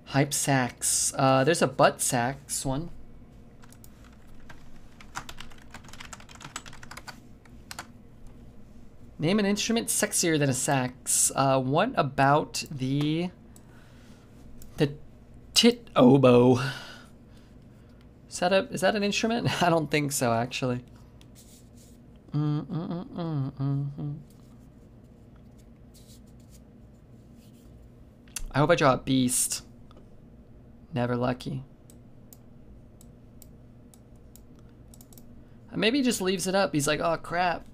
Hype Sax. There's a Butt Sax one. Name an instrument sexier than a sax. What about the tit oboe? Is that an instrument? I don't think so, actually. I hope I draw a beast. Never lucky. Maybe he just leaves it up. He's like, oh crap.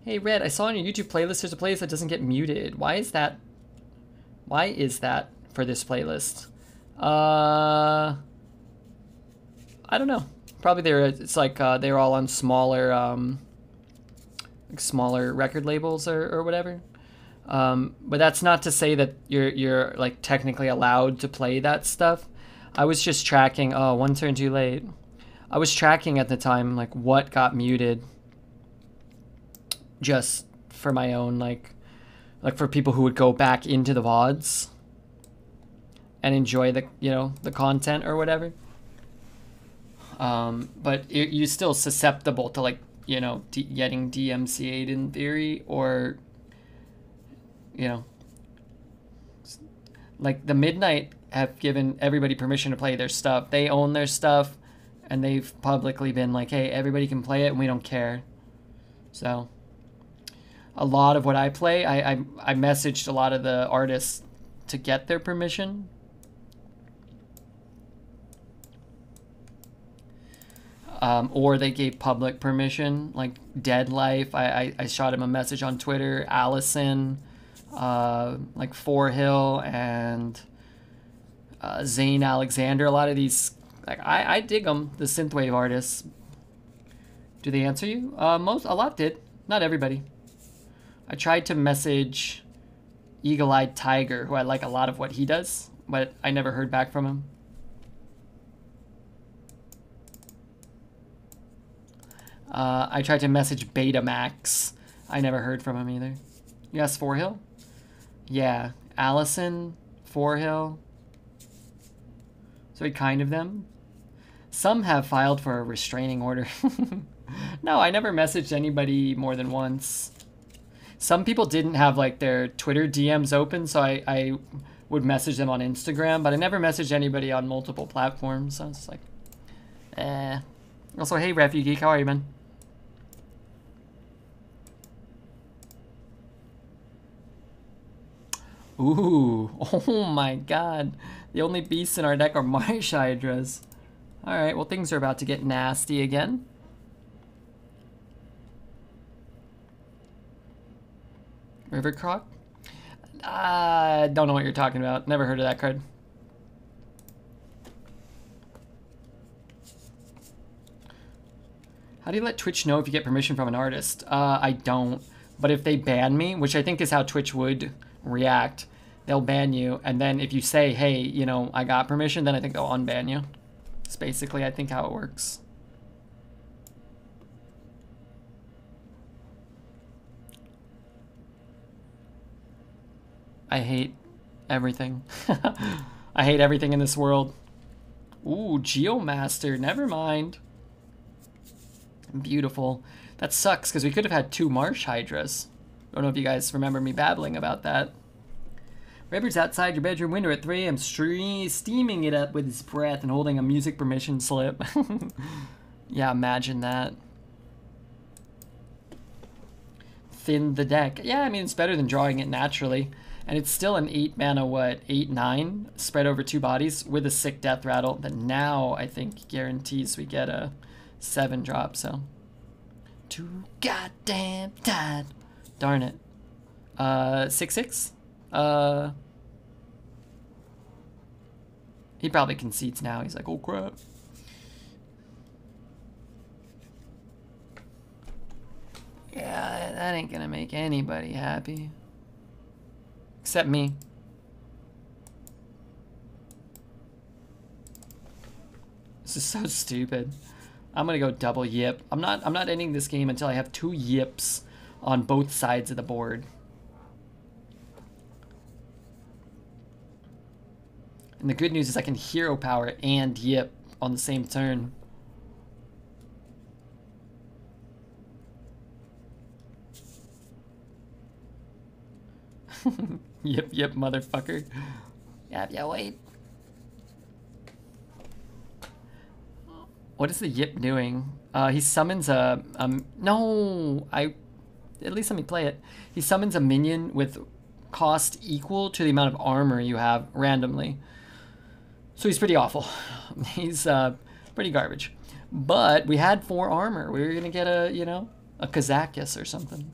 Hey Red, I saw on your YouTube playlist there's a playlist that doesn't get muted. Why is that? Why is that for this playlist? I don't know. Probably it's like they're all on smaller smaller record labels or whatever. But that's not to say that you're like technically allowed to play that stuff. I was just tracking. Oh, one turn too late. I was tracking at the time like what got muted. Just for my own like for people who would go back into the VODs and enjoy the the content or whatever. But you're still susceptible to like getting DMCA'd in theory, or like the Midnight have given everybody permission to play their stuff. They own their stuff, and they've publicly been like, hey, everybody can play it and we don't care. So a lot of what I play, I messaged a lot of the artists to get their permission. Or they gave public permission, like Dead Life. I shot him a message on Twitter. Allison, like Four Hill, and Zane Alexander. A lot of these, like I dig them, the synthwave artists. Do they answer you? A lot did. Not everybody. I tried to message Eagle-Eyed Tiger, who I like a lot of what he does, but I never heard back from him. I tried to message Betamax. I never heard from him either. You asked Forehill? Yeah. Allison, Forehill. So kind of them. Some have filed for a restraining order. No, I never messaged anybody more than once. Some people didn't have like their Twitter DMs open, so I would message them on Instagram, but I never messaged anybody on multiple platforms. So I was like, eh. Also, hey, Refugee Geek, how are you, man? Ooh, oh my god. The only beasts in our deck are Marsh Hydras. Alright, well things are about to get nasty again. River Croc? I don't know what you're talking about. Never heard of that card. How do you let Twitch know if you get permission from an artist? I don't. But if they ban me, which I think is how Twitch would react, they'll ban you. And then if you say, hey, you know, I got permission, then I think they'll unban you. It's basically, I think, how it works. I hate everything. I hate everything in this world. Ooh, Geomaster, never mind. Beautiful. That sucks, because we could have had 2 Marsh Hydras. Don't know if you guys remember me babbling about that. Redbeard's outside your bedroom window at 3 a.m. steaming it up with his breath and holding a music permission slip. Yeah, imagine that. Thin the deck. Yeah, I mean, it's better than drawing it naturally. And it's still an 8 mana, what, 8/9 spread over 2 bodies with a sick death rattle that now I think guarantees we get a 7 drop, so. Too goddamn tired. Darn it. 6/6? He probably concedes now. He's like, oh crap. Yeah, that ain't gonna make anybody happy. Except me. This is so stupid. I'm gonna go double yip. I'm not ending this game until I have 2 yips on both sides of the board. And the good news is I can hero power and yip on the same turn. Yip, yip, motherfucker. Yeah, wait. What is the yip doing? He summons a no, at least let me play it. He summons a minion with cost equal to the amount of armor you have randomly. So he's pretty awful. He's pretty garbage. But we had 4 armor. We were gonna get a, you know, a Kazakis or something.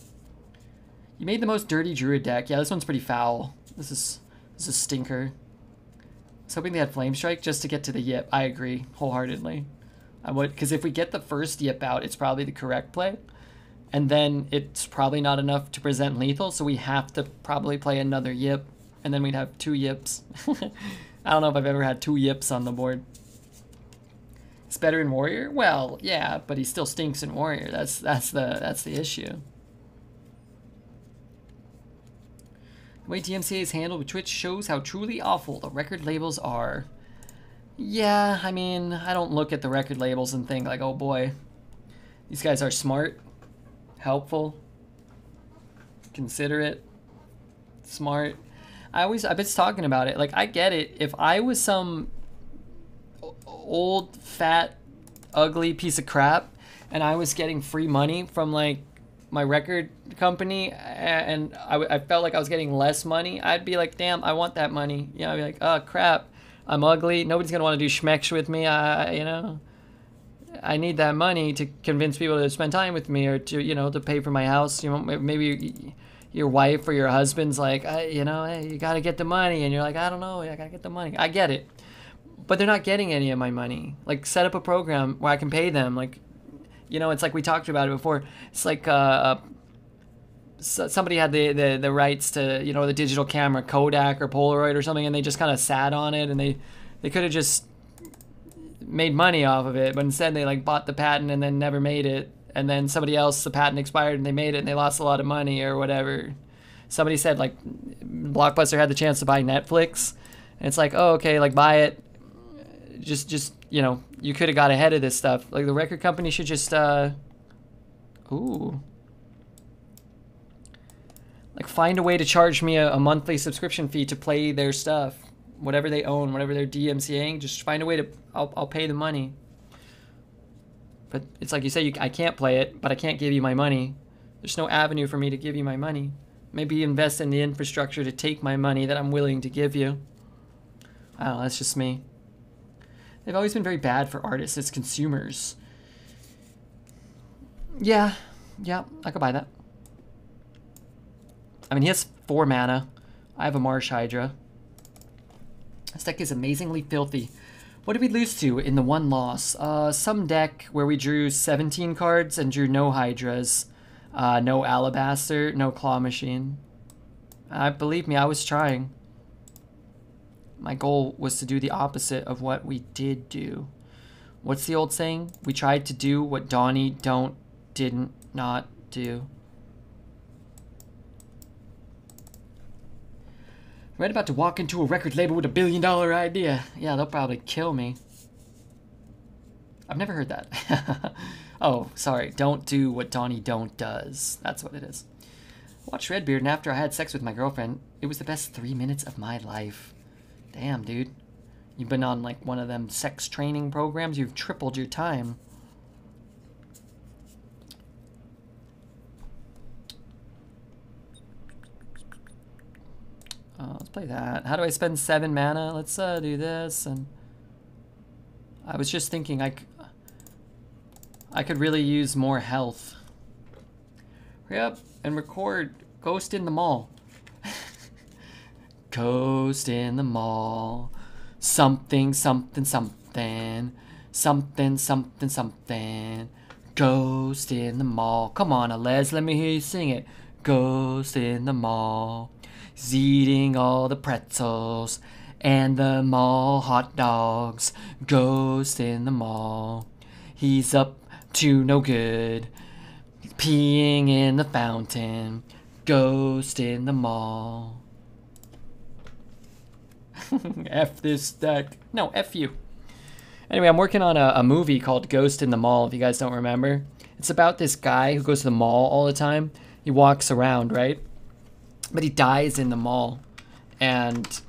You made the most dirty Druid deck. Yeah, this one's pretty foul. This is a stinker. I was hoping they had Flame Strike just to get to the yip. I agree wholeheartedly. I would, because if we get the first yip out, it's probably the correct play. And then it's probably not enough to present lethal, so we have to probably play another yip. And then we'd have 2 yips. I don't know if I've ever had 2 yips on the board. It's better in Warrior? Well, yeah, but he still stinks in Warrior. That's the issue. The way DMCA is handled with Twitch shows how truly awful the record labels are. Yeah, I mean, I don't look at the record labels and think like, oh boy, these guys are smart, helpful, considerate, smart. I've been talking about it. Like, I get it. If I was some old, fat, ugly piece of crap and I was getting free money from like my record company and I felt like I was getting less money, I'd be like, damn, I want that money. You know, I'd be like, oh crap, I'm ugly. Nobody's gonna want to do schmecks with me. You know, I need that money to convince people to spend time with me or to, you know, to pay for my house. You know, maybe your wife or your husband's like, you know, hey, you gotta get the money, and you're like, I don't know, I gotta get the money. I get it, but they're not getting any of my money. Like, set up a program where I can pay them. Like, you know, it's like we talked about it before. It's like somebody had the rights to, you know, the digital camera, Kodak or Polaroid or something, and they just kind of sat on it, and they could have just made money off of it, but instead they like bought the patent and then never made it, and then somebody else, the patent expired and they made it and they lost a lot of money or whatever. Somebody said like Blockbuster had the chance to buy Netflix, and it's like, oh, okay, like buy it. Just you know, you could have got ahead of this stuff. Like the record company should just like find a way to charge me a monthly subscription fee to play their stuff, whatever they own, whatever they're DMCAing. Just find a way to, I'll pay the money. But it's like you say, I can't play it, but I can't give you my money. There's no avenue for me to give you my money. Maybe invest in the infrastructure to take my money that I'm willing to give you. I don't know, that's just me. They've always been very bad for artists as consumers. Yeah, I could buy that. I mean, he has 4 mana. I have a Marsh Hydra. This deck is amazingly filthy. What did we lose to in the one loss? Some deck where we drew 17 cards and drew no Hydras, no Alabaster, no Claw Machine. Believe me, I was trying. My goal was to do the opposite of what we did do. What's the old saying? We tried to do what Donnie didn't not do. Right about to walk into a record label with $1 billion idea. Yeah, they'll probably kill me. I've never heard that. Oh, sorry. Don't do what Donnie does. That's what it is. Watched Redbeard, and after I had sex with my girlfriend, it was the best 3 minutes of my life. Damn, dude. You've been on like one of them sex training programs. You've tripled your time. Let's play that. How do I spend 7 mana? Let's do this. And I was just thinking I could really use more health. Hurry up and record Ghost in the Mall. Ghost in the Mall. Something, something, something. Something, something, something. Ghost in the Mall. Come on, Alez, let me hear you sing it. Ghost in the Mall. He's eating all the pretzels and the mall hot dogs. Ghost in the mall. He's up to no good. Peeing in the fountain. Ghost in the mall. F this deck. No, F you. Anyway, I'm working on a movie called Ghost in the Mall, if you guys don't remember. It's about this guy who goes to the mall all the time. He walks around, right? But he dies in the mall, and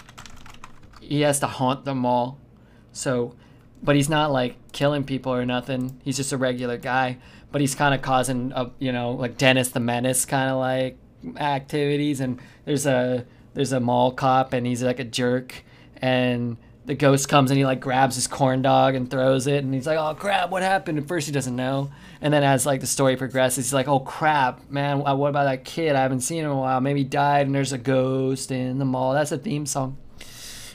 he has to haunt the mall. So, but he's not like killing people or nothing. He's just a regular guy, but he's kind of causing you know, like Dennis the Menace kind of like activities. And there's a mall cop, and he's like a jerk, and the ghost comes and he like grabs his corn dog and throws it, and he's like, oh crap, what happened? At first he doesn't know, and then as like the story progresses, he's like, oh crap, man, what about that kid? I haven't seen him in a while, maybe he died, and there's a ghost in the mall. That's a theme song.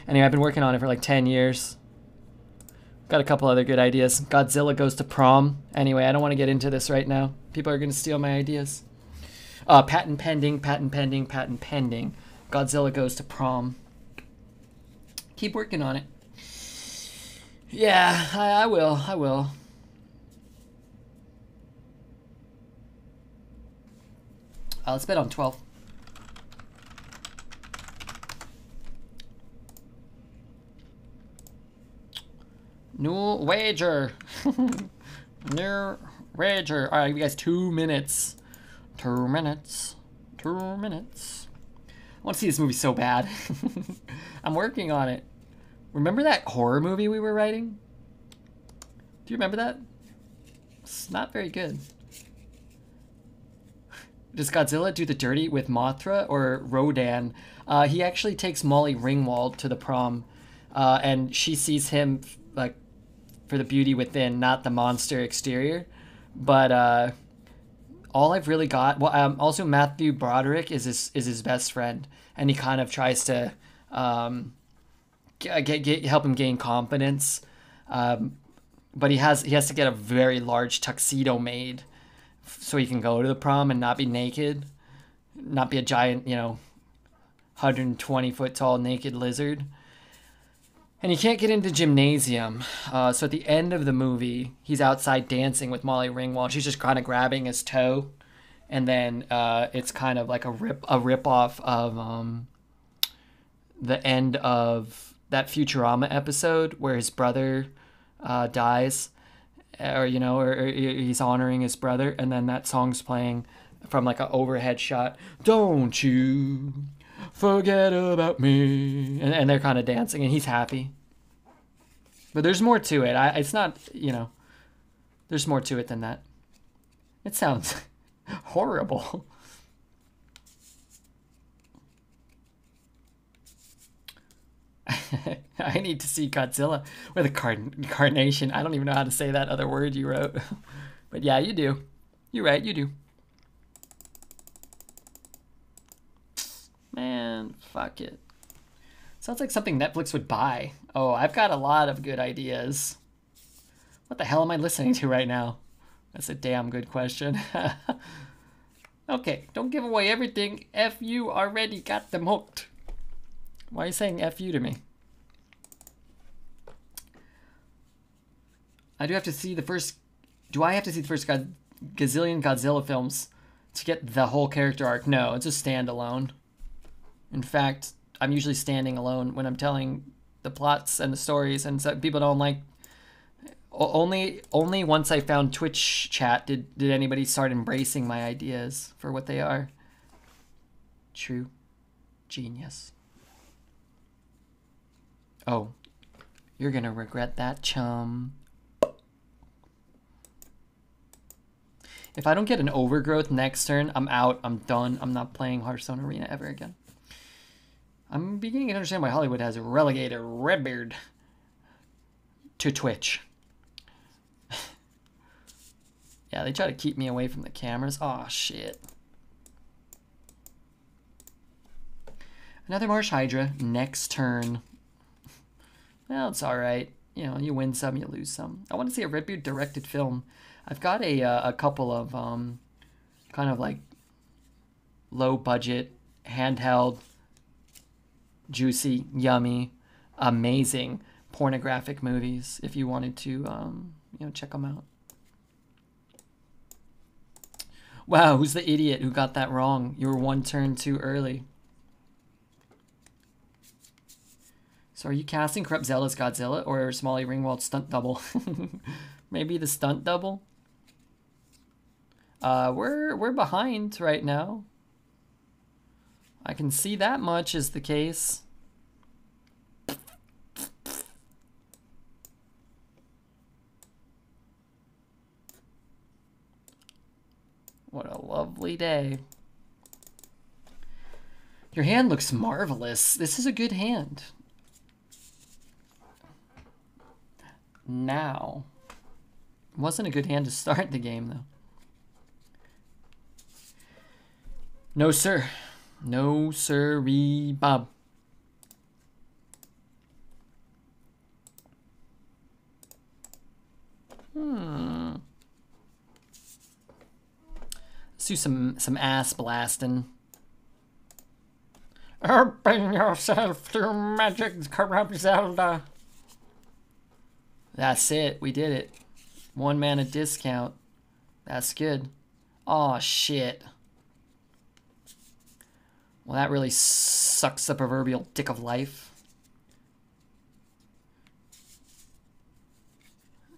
Anyway, I've been working on it for like 10 years. Got a couple other good ideas. Godzilla goes to prom. Anyway, I don't want to get into this right now. People are going to steal my ideas. Patent pending, patent pending, patent pending. Godzilla goes to prom. Keep working on it. Yeah, I will. Let's bet on 12. New wager. New wager. All right, you guys 2 minutes. 2 minutes. 2 minutes. I want to see this movie so bad. I'm working on it. Remember that horror movie we were writing? Do you remember that? It's not very good. Does Godzilla do the dirty with Mothra or Rodan? He actually takes Molly Ringwald to the prom, and she sees him like for the beauty within, not the monster exterior. But all I've really got, well, also Matthew Broderick is his best friend, and he kind of tries to help him gain confidence. But he has to get a very large tuxedo made so he can go to the prom and not be naked. not be a giant, 120 foot tall naked lizard. And he can't get into gymnasium. So at the end of the movie, he's outside dancing with Molly Ringwald. She's just kind of grabbing his toe. And then it's kind of like a rip off of the end of that Futurama episode where his brother dies, or he's honoring his brother, and then that song's playing from like an overhead shot. Don't you forget about me, and they're kind of dancing, and he's happy. But there's more to it. It's not, there's more to it than that. It sounds horrible. I need to see Godzilla with a carnation. I don't even know how to say that other word you wrote. But yeah, you do. You're right, you do. Man, fuck it. Sounds like something Netflix would buy. Oh, I've got a lot of good ideas. What the hell am I listening to right now? That's a damn good question. Okay, don't give away everything. F you already got them hooked. Why are you saying F you to me? I do have to see the first... Do I have to see the first gazillion Godzilla films to get the whole character arc? No, it's a standalone. In fact, I'm usually standing alone when I'm telling the plots and the stories, and so people don't like... Only once I found Twitch chat did anybody start embracing my ideas for what they are. True genius. Oh, you're gonna regret that, chum. If I don't get an overgrowth next turn, I'm out. I'm done. I'm not playing Hearthstone Arena ever again. I'm beginning to understand why Hollywood has relegated Redbeard to Twitch. Yeah, they try to keep me away from the cameras. Oh, shit. Another Marsh Hydra next turn. Well, it's alright. You win some, you lose some. I want to see a Redbeard directed film. I've got a couple of kind of like low budget, handheld, juicy, yummy, amazing pornographic movies if you wanted to check them out. Wow, who's the idiot who got that wrong? You were one turn too early. So are you casting Corrupt Zealous Godzilla or Smalley Ringwald stunt double? Maybe the stunt double? We're behind right now. I can see that much is the case. What a lovely day. Your hand looks marvelous. This is a good hand. Now. It wasn't a good hand to start the game, though. No, sir. No, sirree, Bob. Let's do some ass blasting. Open yourself to magic's corrupt Zelda. That's it. We did it. 1 mana discount. That's good. Aw, shit. Well, that really sucks the proverbial dick of life.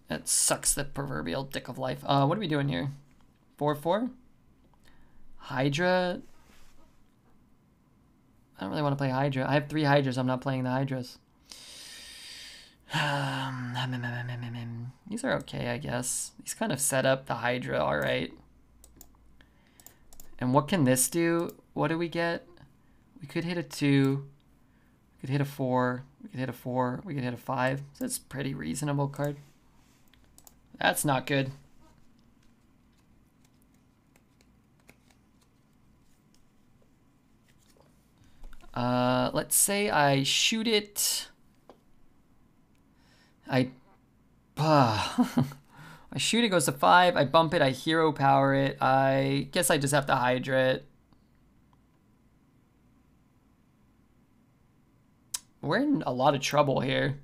That sucks the proverbial dick of life. What are we doing here? 4/4? Hydra? I don't really want to play Hydra. I have 3 Hydras. I'm not playing the Hydras. These are okay, I guess. These kind of set up the Hydra all right. And what can this do? What do we get? We could hit a 2. We could hit a 4. We could hit a 4. We could hit a 5. So that's a pretty reasonable card. That's not good. Let's say I shoot it. I shoot it, goes to 5. I bump it. I hero power it. I guess I just have to Hydra it. We're in a lot of trouble here.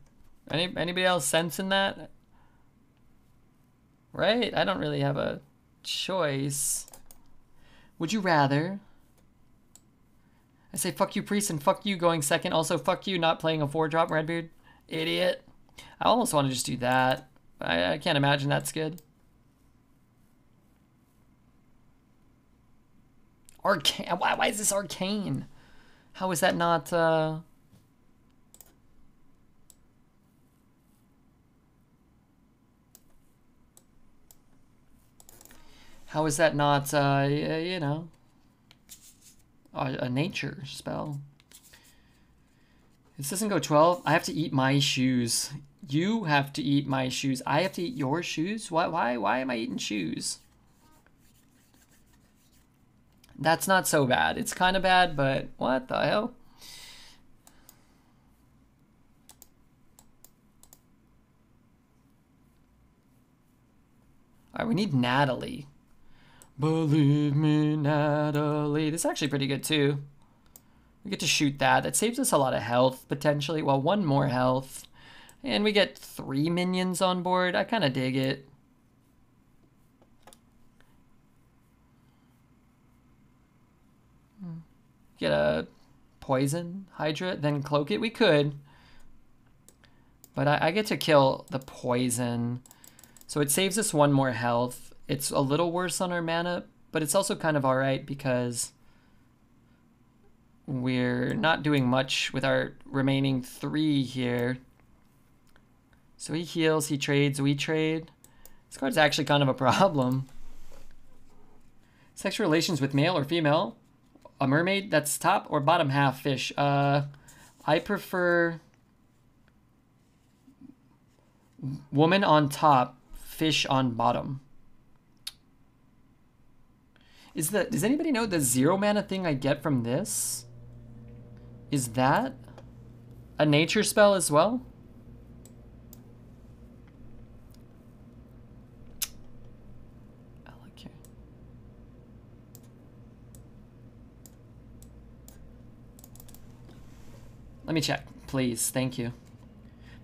Anybody else sensing that? Right? I don't really have a choice. Would you rather? I say fuck you, priest, and fuck you going second. Also, fuck you not playing a 4-drop Redbeard. Idiot. I almost want to just do that. I can't imagine that's good. Arcane. Why is this arcane? How is that not... How is that not, you know, a nature spell? This doesn't go 12. I have to eat my shoes. You have to eat my shoes. I have to eat your shoes? Why am I eating shoes? That's not so bad. It's kind of bad, but what the hell? All right, we need Natalie. Believe me, Natalie. This is actually pretty good, too. We get to shoot that. That saves us a lot of health, potentially. Well, 1 more health. And we get 3 minions on board. I kind of dig it. Get a poison Hydra, then cloak it. We could. But I get to kill the poison. So it saves us 1 more health. It's a little worse on our mana, but it's also kind of alright because we're not doing much with our remaining 3 here. So he heals, he trades, we trade. This card's actually kind of a problem. Sexual relations with male or female. A mermaid that's top or bottom half fish. I prefer woman on top, fish on bottom. Does anybody know the 0 mana thing I get from this? Is that a nature spell as well? Okay. Let me check, please. Thank you.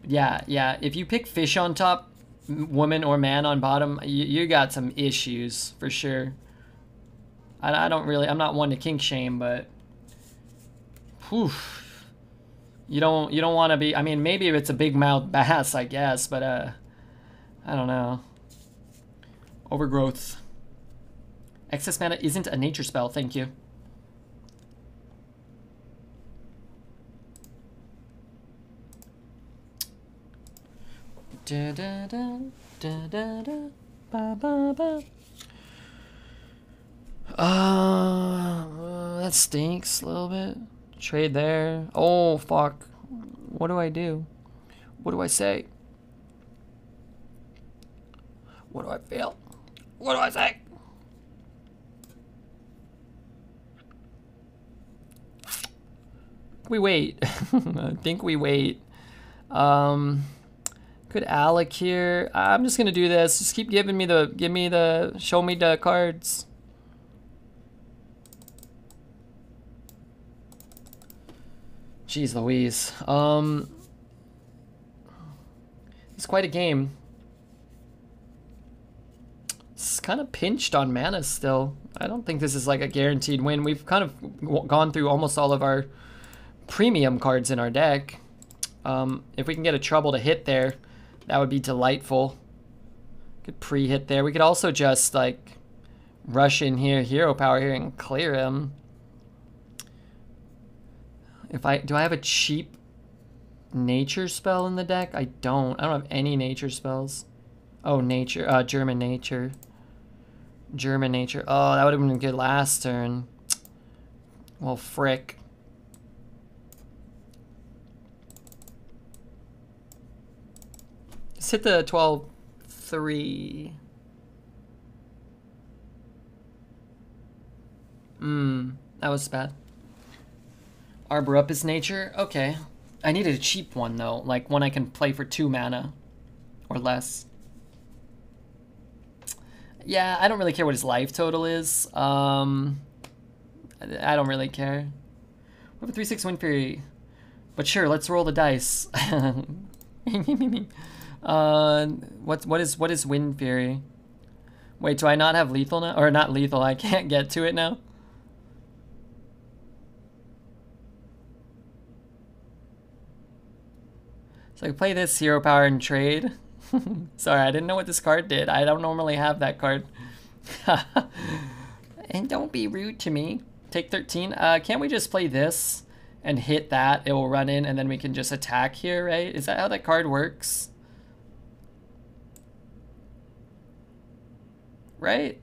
Yeah. If you pick fish on top, woman or man on bottom, you got some issues for sure. I'm not one to kink shame, but whew, you don't want to be. I mean, maybe if it's a big mouth bass, I guess, but I don't know. Overgrowth. Excess mana isn't a nature spell. Thank you. Da da da da da da ba ba ba. That stinks a little bit. Trade there. Oh, fuck. What do I do? What do I say? What do I feel? What do I say? We wait. I think we wait. Good Alec here. I'm just gonna do this. Just keep giving me the, show me the cards. Jeez Louise. It's quite a game. It's kind of pinched on mana still. I don't think this is like a guaranteed win. We've kind of gone through almost all of our premium cards in our deck. If we can get a trouble to hit there, that would be delightful. Could pre-hit there. We could also just like rush in here, hero power here, and clear him. Do I have a cheap nature spell in the deck? I don't have any nature spells. Oh, nature, German nature. German nature. Oh, that would have been good last turn. Well, frick. Let's hit the 12-3. That was bad. Arbor up is nature? Okay. I needed a cheap one though, like one I can play for 2 mana or less. Yeah, I don't really care what his life total is. I don't really care. We have a 3/6 Wind Fury. But sure, let's roll the dice. What is Wind Fury? Wait, do I not have lethal now? Or not lethal, I can't get to it now? So I can play this hero power and trade. Sorry, I didn't know what this card did. I don't normally have that card. And don't be rude to me. Take 13. Can't we just play this and hit that? It will run in and then we can just attack here, right? Is that how that card works? Right?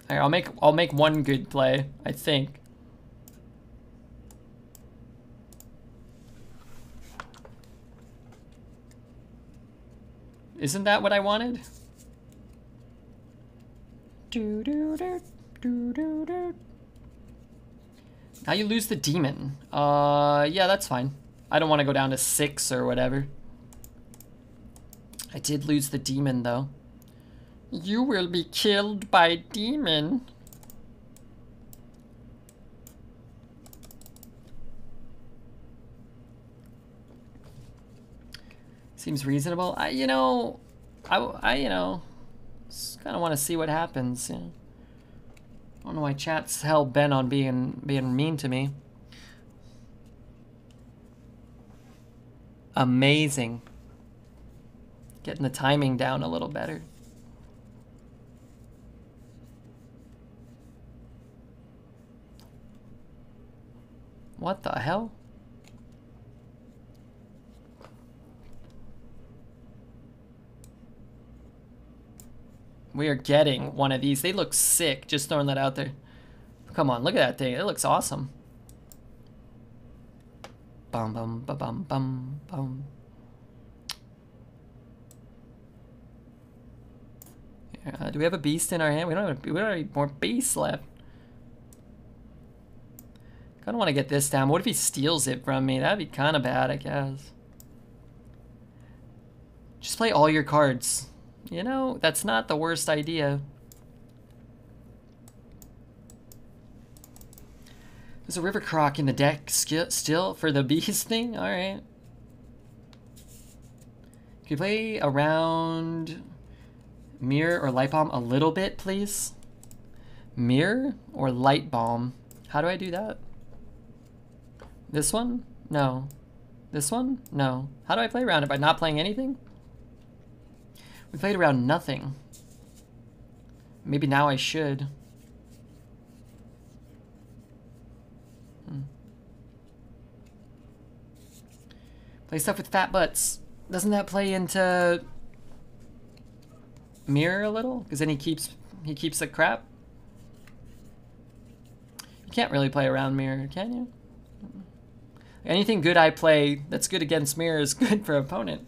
Alright, I'll make one good play, I think. Isn't that what I wanted? Now you lose the demon. Yeah, that's fine. I don't want to go down to 6 or whatever. I did lose the demon though. You will be killed by demon. Seems reasonable. I you know, just kind of want to see what happens. You know? I don't know why chat's hell bent on being mean to me. Amazing. Getting the timing down a little better. What the hell? We are getting one of these. They look sick. Just throwing that out there. Come on, look at that thing. It looks awesome. Bum bum ba bum bum bum. Do we have a beast in our hand? We don't have any more beasts left. Kind of want to get this down. What if he steals it from me? That'd be kind of bad, I guess. Just play all your cards. You know, that's not the worst idea. There's a River Croc in the deck still for the beast thing? Alright. Can you play around Mirror or Light Bomb a little bit, please? Mirror or Light Bomb? How do I do that? This one? No. This one? No. How do I play around it? By not playing anything? We played around nothing. Maybe now I should. Play stuff with fat butts. Doesn't that play into Mirror a little? Because then he keeps the crap. You can't really play around Mirror, can you? Anything good I play that's good against Mirror is good for opponent.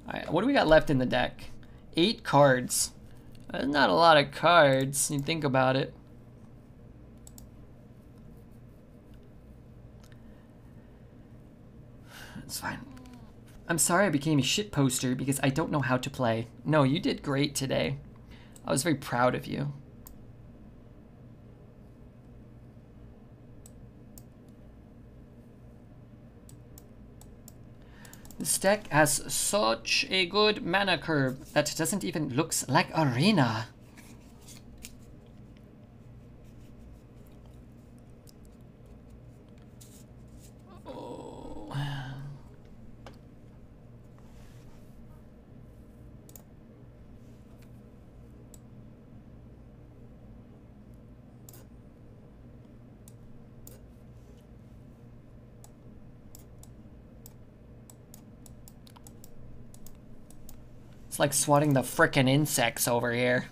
Alright, what do we got left in the deck? 8 cards. That's not a lot of cards, you think about it. It's fine. I'm sorry I became a shit poster because I don't know how to play. No, you did great today. I was very proud of you. This deck has such a good mana curve that doesn't even look like Arena. Oh. It's like swatting the frickin' insects over here.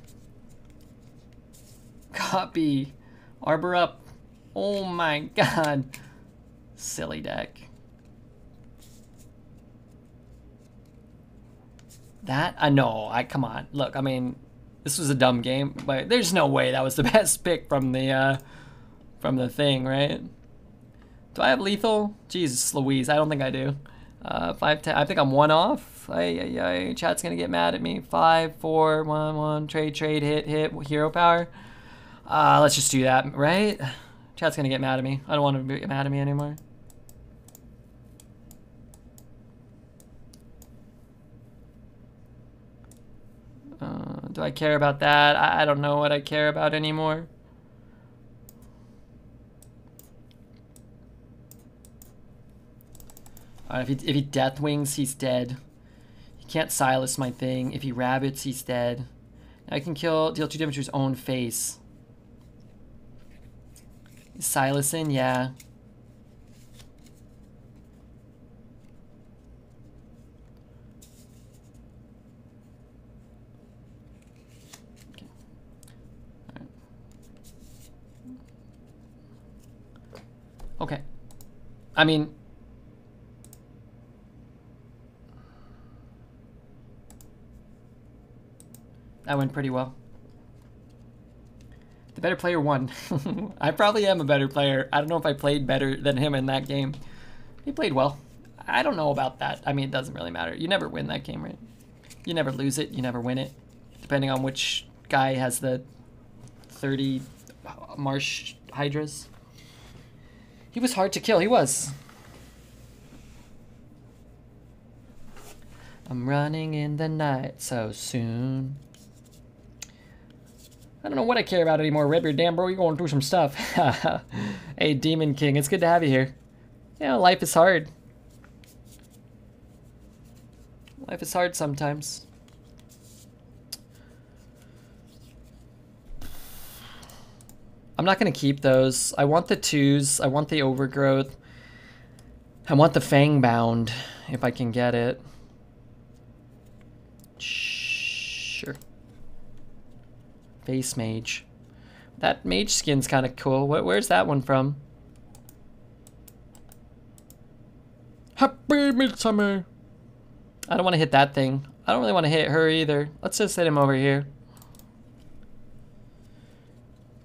Copy. Arbor up. Oh my god. Silly deck. That? No, come on. Look, I mean, this was a dumb game, but there's no way that was the best pick from the thing, right? Do I have lethal? Jesus Louise, I don't think I do. 5, 10, I think I'm 1 off. Chat's gonna get mad at me. 5, 4, 1, 1, trade, hit, hero power. Let's just do that, right? Chat's gonna get mad at me. I don't want to get mad at me anymore. Do I care about that? I don't know what I care about anymore. If he Deathwings, he's dead. He can't Silas my thing. If he Rabbits, he's dead. Now I can deal 2 damage to his own face. Silasing, yeah. Okay. All right. Okay. I mean, that went pretty well. The better player won. I probably am a better player. I don't know if I played better than him in that game. He played well. I don't know about that. I mean, it doesn't really matter. You never win that game, right? You never lose it. You never win it. Depending on which guy has the 30 Marsh Hydras. He was hard to kill. He was. I'm running in the night so soon. I don't know what I care about anymore, Redbeard. Damn, bro, you're going through some stuff. Hey, Demon King, it's good to have you here. You know, life is hard. Life is hard sometimes. I'm not going to keep those. I want the 2s. I want the Overgrowth. I want the Fangbound, if I can get it. Sure. Base Mage. That mage skin's kind of cool. Where's that one from? Happy Midsummer. I don't want to hit that thing. I don't really want to hit her either. Let's just hit him over here.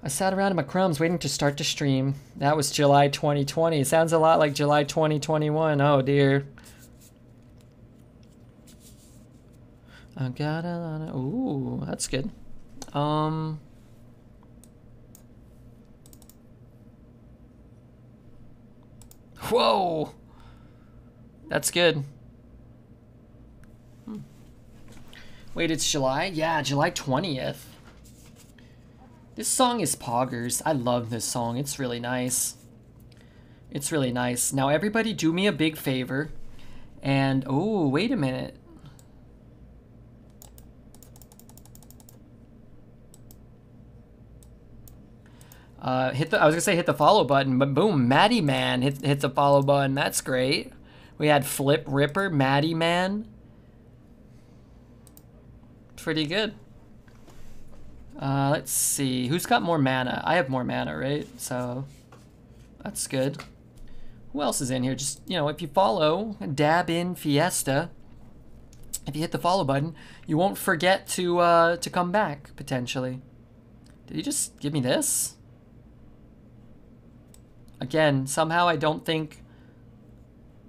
I sat around in my crumbs waiting to start the stream. That was July 2020. Sounds a lot like July 2021. Oh dear. I got a lot of... Ooh, that's good. Whoa! That's good. Wait, it's July? Yeah, July 20th. This song is poggers. I love this song. It's really nice. It's really nice. Now, everybody do me a big favor. And, oh, wait a minute. I was gonna say hit the follow button, but boom, Maddie Man hit the follow button. That's great. We had Flip Ripper, Maddie Man. Pretty good. Let's see. Who's got more mana? I have more mana, right? So that's good. Who else is in here? Just, you know, if you follow, dab in Fiesta. If you hit the follow button, you won't forget to come back, potentially. Did he just give me this? Again, somehow I don't think...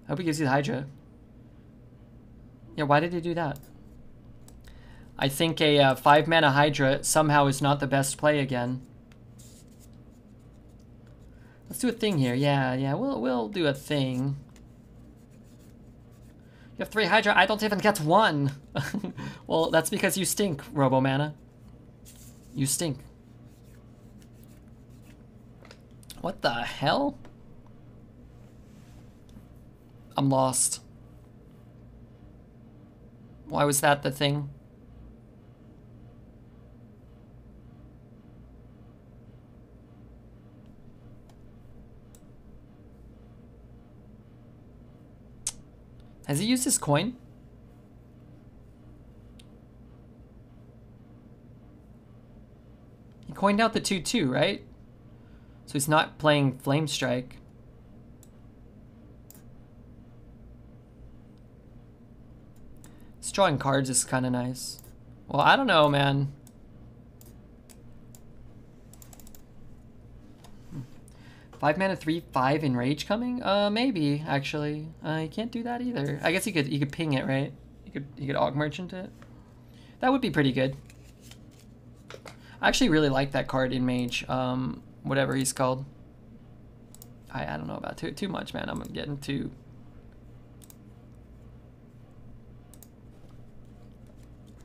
I hope he gives you the Hydra. Yeah, why did he do that? I think a 5-mana Hydra somehow is not the best play again. Let's do a thing here. Yeah, we'll do a thing. You have 3 Hydra. I don't even get 1. Well, that's because you stink, Robo-Mana. You stink. What the hell? I'm lost. Why was that the thing? Has he used his coin? He coined out the 2/2, right? So he's not playing Flame Strike. This drawing cards is kind of nice. Well, I don't know, man. 5 mana, 3/5 Enrage coming? Maybe actually. You can't do that either. I guess you could ping it, right? You could Aug Merchant it. That would be pretty good. I actually really like that card in Mage. Whatever he's called. I don't know about too much, man. I'm getting too...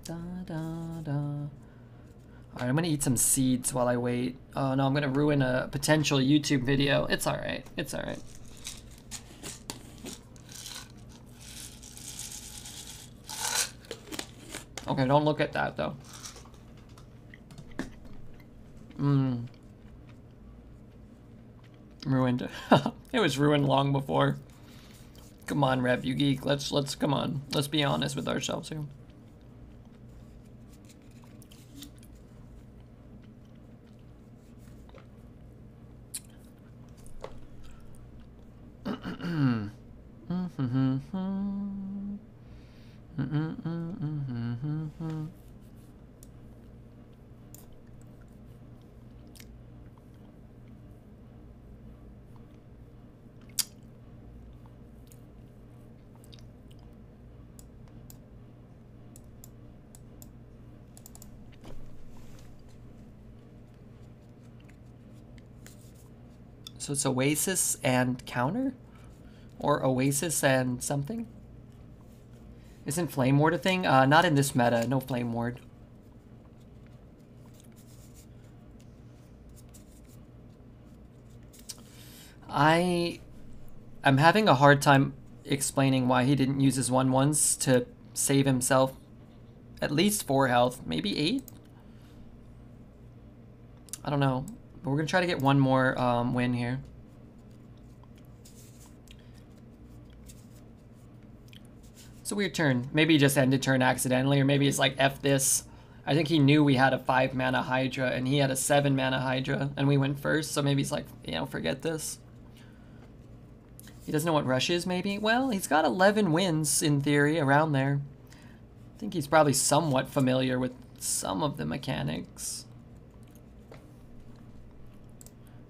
Da, da, da. Alright, I'm gonna eat some seeds while I wait. Oh no, I'm gonna ruin a potential YouTube video. It's alright. It's alright. Okay, don't look at that though. Ruined. It was ruined long before. Come on, Rev, you geek. Let's come on. Let's be honest with ourselves here. So it's Oasis and counter? Or Oasis and something? Isn't Flame Ward a thing? Not in this meta. No Flame Ward. I'm having a hard time explaining why he didn't use his 1/1s to save himself at least 4 health, maybe 8? I don't know. But we're going to try to get one more win here. It's a weird turn. Maybe he just ended turn accidentally, or maybe it's like F this. I think he knew we had a 5 mana Hydra, and he had a 7 mana Hydra, and we went first, so maybe he's like, you know, forget this. He doesn't know what rush is, maybe? Well, he's got 11 wins, in theory, around there. I think he's probably somewhat familiar with some of the mechanics.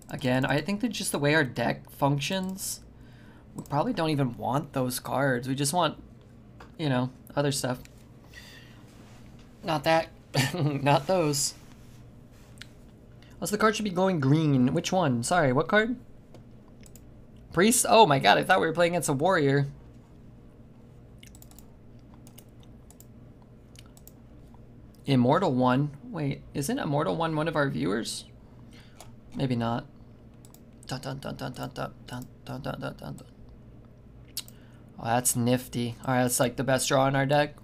Again, I think that just the way our deck functions, we probably don't even want those cards. We just want, you know, other stuff. Not that. Not those. Also, the card should be glowing green. Which one? Sorry, what card? Priest? Oh my god, I thought we were playing against a warrior. Immortal 1? Wait, isn't Immortal 1 one of our viewers? Maybe not. Dun, dun, dun, dun, dun, dun, dun, dun, dun, dun, dun. Oh, that's nifty. Alright, that's like the best draw in our deck.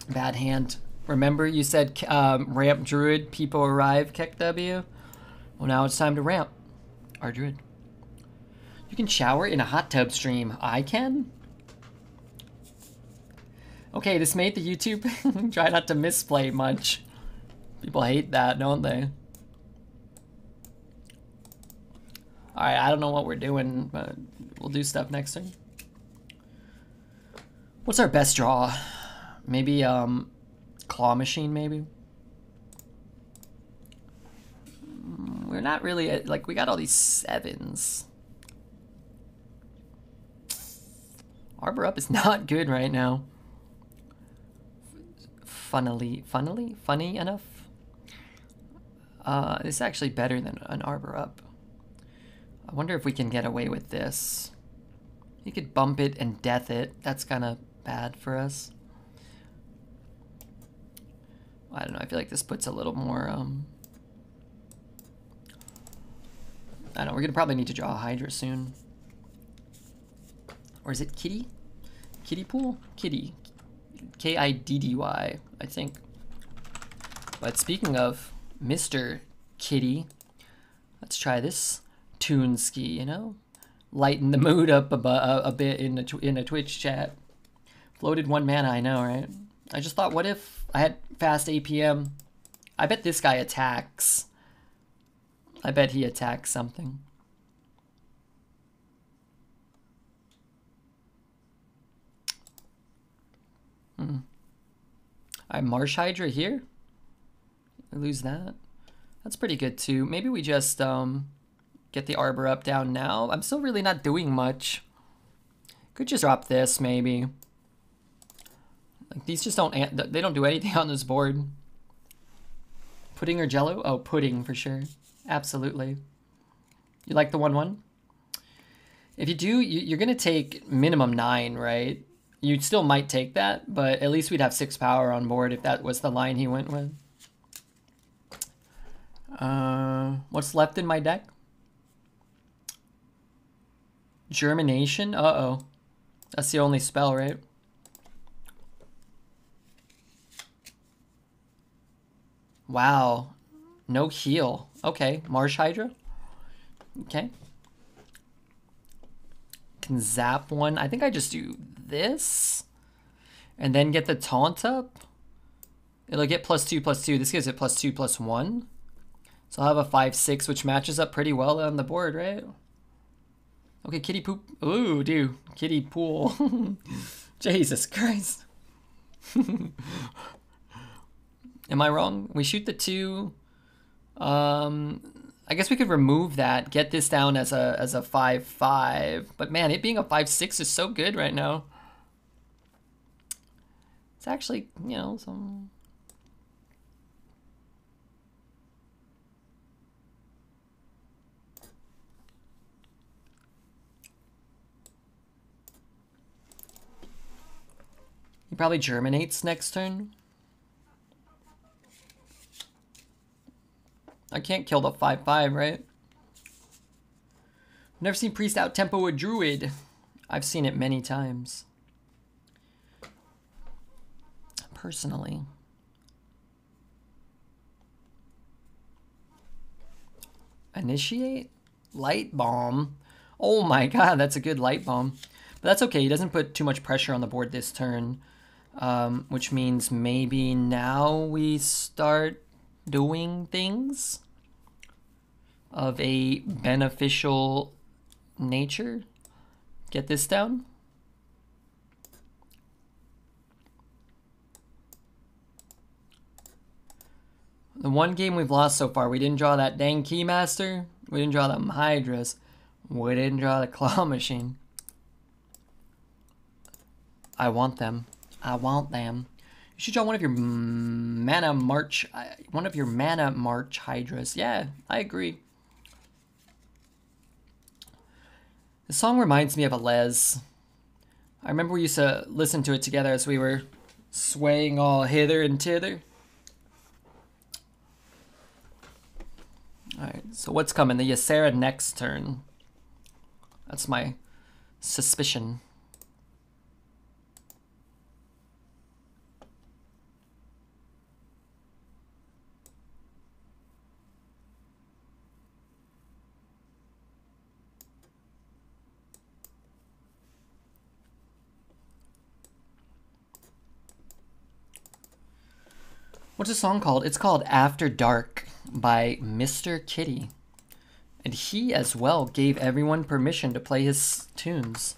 Bad hand. Remember you said ramp Druid, people arrive, Keck W? Well, now it's time to ramp our Druid. You can shower in a hot tub stream. I can? Okay, this made the YouTube try not to misplay much. People hate that, don't they? Alright, I don't know what we're doing, but we'll do stuff next turn. What's our best draw? Maybe, Claw Machine, maybe? We're not really, like, we got all these 7s. Arbor Up is not good right now. Funny enough. This is actually better than an Arbor Up. I wonder if we can get away with this. You could bump it and death it. That's kind of bad for us. I don't know. I feel like this puts a little more, I don't know. We're going to probably need to draw a Hydra soon. Or is it Kitty? Kitty Pool? Kitty. Kiddy, I think. But speaking of Mr. Kitty, let's try this Toonski, you know? Lighten the mood up a bit in a Twitch chat. Floated 1 mana, I know, right? I just thought, what if I had fast APM? I bet this guy attacks. I bet he attacks something. I Marsh Hydra here. I lose that. That's pretty good too. Maybe we just get the Arbor Up down now. I'm still really not doing much. Could just drop this maybe. Like these just don't, they don't do anything on this board. Pudding or Jello? Oh, pudding for sure. Absolutely. You like the 1/1? If you do, you're gonna take minimum 9, right? You still might take that, but at least we'd have 6 power on board if that was the line he went with. What's left in my deck? Germination? Uh-oh. That's the only spell, right? Wow. No heal. Okay. Marsh Hydra. Okay. Can zap one. I think I just do this. And then get the taunt up. It'll get +2/+2. This gives it +2/+1. So I'll have a 5/6, which matches up pretty well on the board, right? Okay, kitty poop. Ooh, dude. Kitty pool. Jesus Christ. Am I wrong? We shoot the 2. I guess we could remove that, get this down as a 5/5. But man, it being a 5/6 is so good right now. It's actually, you know, some... He probably germinates next turn. I can't kill the 5/5, right? Never seen Priest out-tempo a Druid. I've seen it many times. Personally. Initiate? Light Bomb. Oh my god, that's a good Light Bomb. But that's okay, he doesn't put too much pressure on the board this turn. Which means maybe now we start doing things of a beneficial nature. Get this down. The one game we've lost so far, we didn't draw that dang Keymaster. We didn't draw them Hydras. We didn't draw the Claw Machine. I want them. I want them. You should draw one of your mana march Hydras. Yeah, I agree. The song reminds me of a Les. I remember we used to listen to it together as we were swaying all hither and thither. Alright, so what's coming? The Ysera next turn. That's my suspicion. What's the song called? It's called After Dark by Mr. Kitty. And he as well gave everyone permission to play his tunes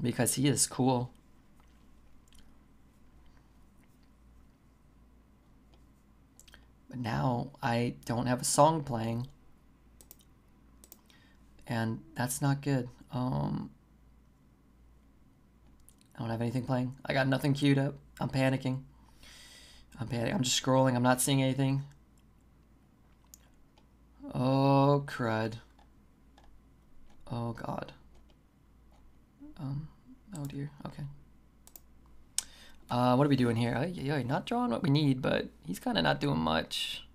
because he is cool. But now I don't have a song playing. And that's not good. I don't have anything playing. I got nothing queued up. I'm panicking. I'm just scrolling. I'm not seeing anything. Oh, crud. Oh, God. Oh, dear. Okay. What are we doing here? Not drawing what we need, but he's kind of not doing much.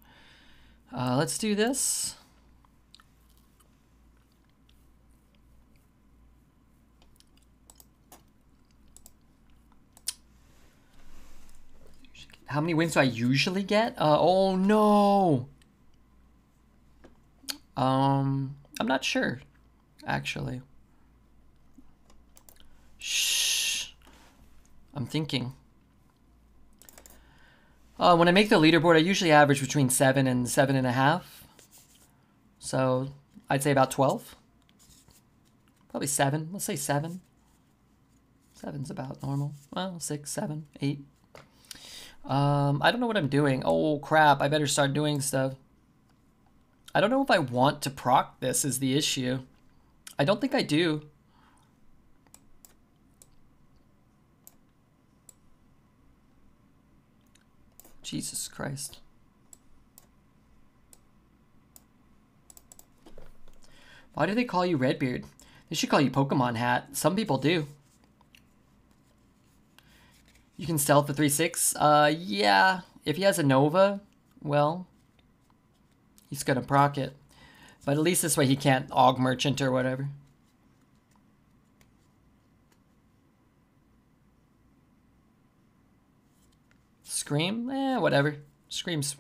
Let's do this. How many wins do I usually get? Oh no. I'm not sure, actually. Shh. I'm thinking. When I make the leaderboard, I usually average between 7 and 7.5. So I'd say about 12. Probably 7. Let's say 7. 7's about normal. Well, 6, 7, 8. I don't know what I'm doing. Oh, crap. I better start doing stuff. I don't know if I want to proc this is the issue. I don't think I do. Jesus Christ. Why do they call you Redbeard? They should call you Pokemon Hat. Some people do. You can stealth the 3/6. Yeah. If he has a Nova, well, he's gonna proc it. But at least this way he can't Aug Merchant or whatever. Scream? Whatever. Scream's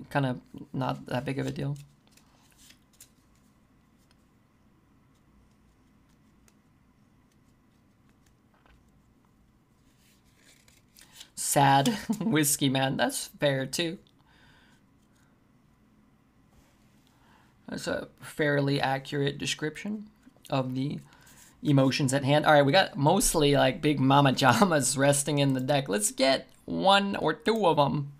kind of not that big of a deal. Sad. Whiskey man. That's fair too. That's a fairly accurate description of the emotions at hand. All right, we got mostly like big mama jamas resting in the deck. Let's get one or two of them.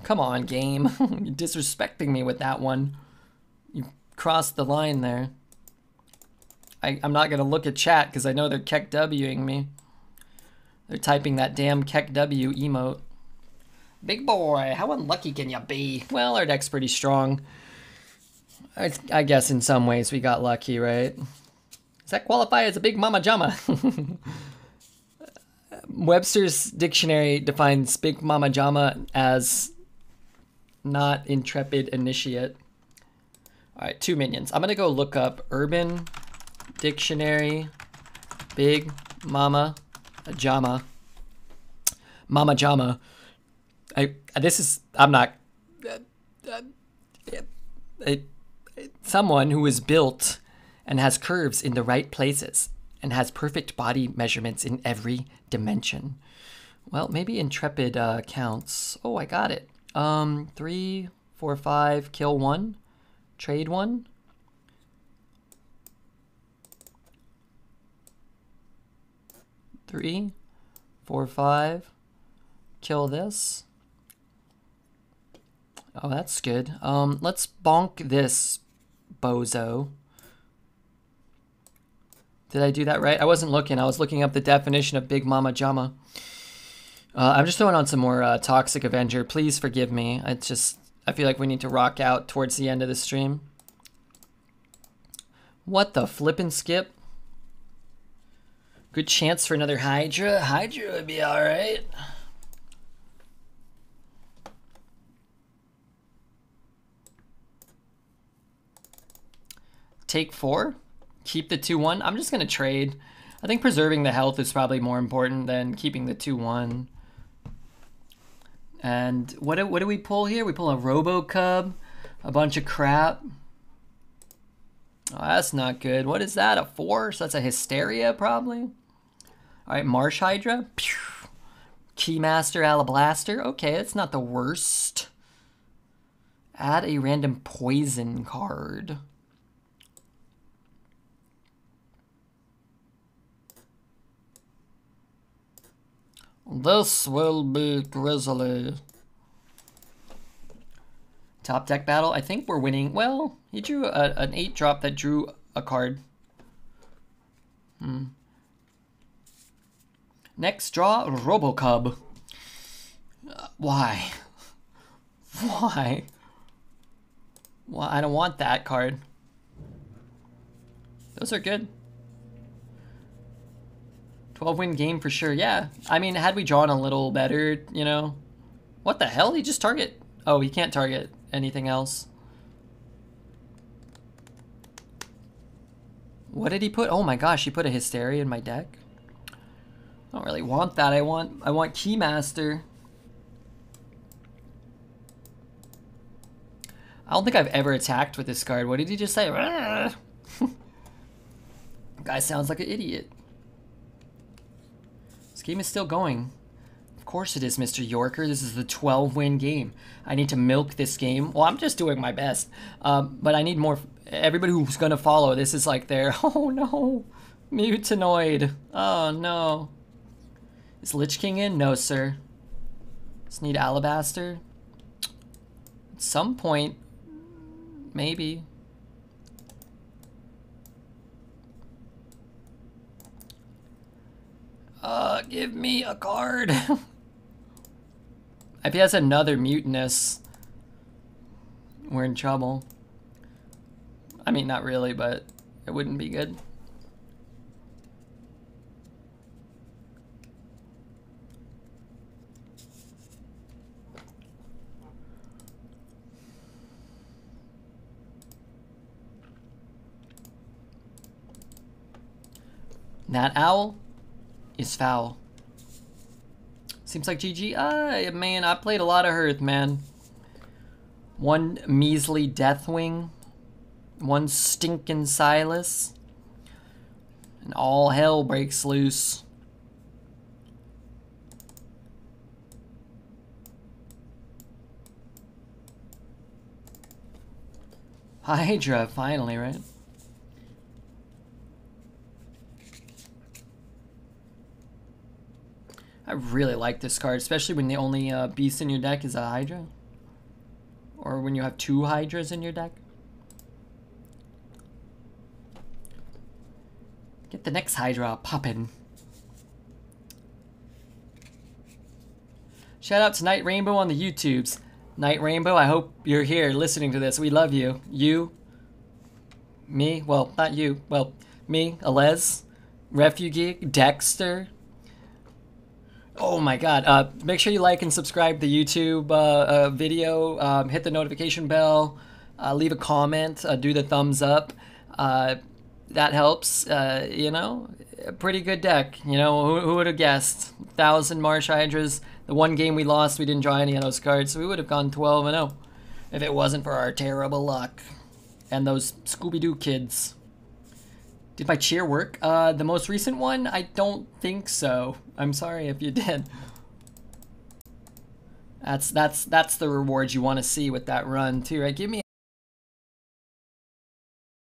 Come on, game. You're disrespecting me with that one. You crossed the line there. I'm not going to look at chat because I know they're Keck Wing me. They're typing that damn Keck W emote. Big boy, how unlucky can you be? Well, our deck's pretty strong. I guess in some ways we got lucky, right? Does that qualify as a big mama jama? Webster's dictionary defines big mama jama as not intrepid initiate. All right, 2 minions. I'm gonna go look up Urban Dictionary, big mama jama. Mama jama. I'm not. Someone who is built and has curves in the right places and has perfect body measurements in every dimension. Well, maybe intrepid counts. Oh, I got it. 3, 4, 5, kill 1, trade 1. Three, 4, 5, kill this. Oh, that's good. Let's bonk this bozo. Did I do that right? I wasn't looking. I was looking up the definition of Big Mama Jama. I'm just throwing on some more Toxic Avenger. Please forgive me. I feel like we need to rock out towards the end of the stream. What the flippin' skip? Good chance for another Hydra. Hydra would be alright. Take 4. Keep the 2/1. I'm just going to trade. I think preserving the health is probably more important than keeping the 2/1. And what do we pull here? We pull a Robo Cub, a bunch of crap. Oh, that's not good. What is that? A 4? So that's a Hysteria probably. All right, Marsh Hydra. Pew. Keymaster Alablaster. Okay, that's not the worst. Add a random poison card. This will be grisly. Top deck battle. I think we're winning. Well, he drew an 8-drop that drew a card. Next draw, Robocub. Why? Why? Well, I don't want that card. Those are good. 12-win game for sure, yeah. I mean, had we drawn a little better, you know. What the hell? He just target. Oh, he can't target anything else. What did he put? Oh my gosh, he put a Hysteria in my deck. I don't really want that. I want Keymaster. I don't think I've ever attacked with this card. What did he just say? Guy sounds like an idiot. This game is still going. Of course it is, Mr. Yorker. This is the 12-win game. I need to milk this game. Well, I'm just doing my best. But I need more. Everybody who's going to follow, this is like their, oh no, Mutanoid. Oh no. Is Lich King in? No, sir. Just need Alabaster. At some point, maybe. Give me a card. If he has another Mutinous, we're in trouble. I mean, not really, but it wouldn't be good. That owl is foul. Seems like GG. Man, I played a lot of Hearth, man. One measly Deathwing. One stinking Silas. And all hell breaks loose. Hydra, finally, right? I really like this card, especially when the only beast in your deck is a Hydra. Or when you have 2 Hydras in your deck. Get the next Hydra poppin'. Shout out to Night Rainbow on the YouTubes. Night Rainbow, I hope you're here listening to this. We love you. You, me, well, not you, well, me, Alez, Refugee, Dexter. Oh my god, make sure you like and subscribe to the YouTube video, hit the notification bell, leave a comment, do the thumbs up. That helps, you know, a pretty good deck. You know, who would have guessed? 1,000 Marsh Hydras. The one game we lost, we didn't draw any of those cards, so we would have gone 12-0 if it wasn't for our terrible luck. And those Scooby-Doo kids. Did my cheer work? The most recent one? I don't think so. I'm sorry if you did. That's the reward you want to see with that run too, right? Give me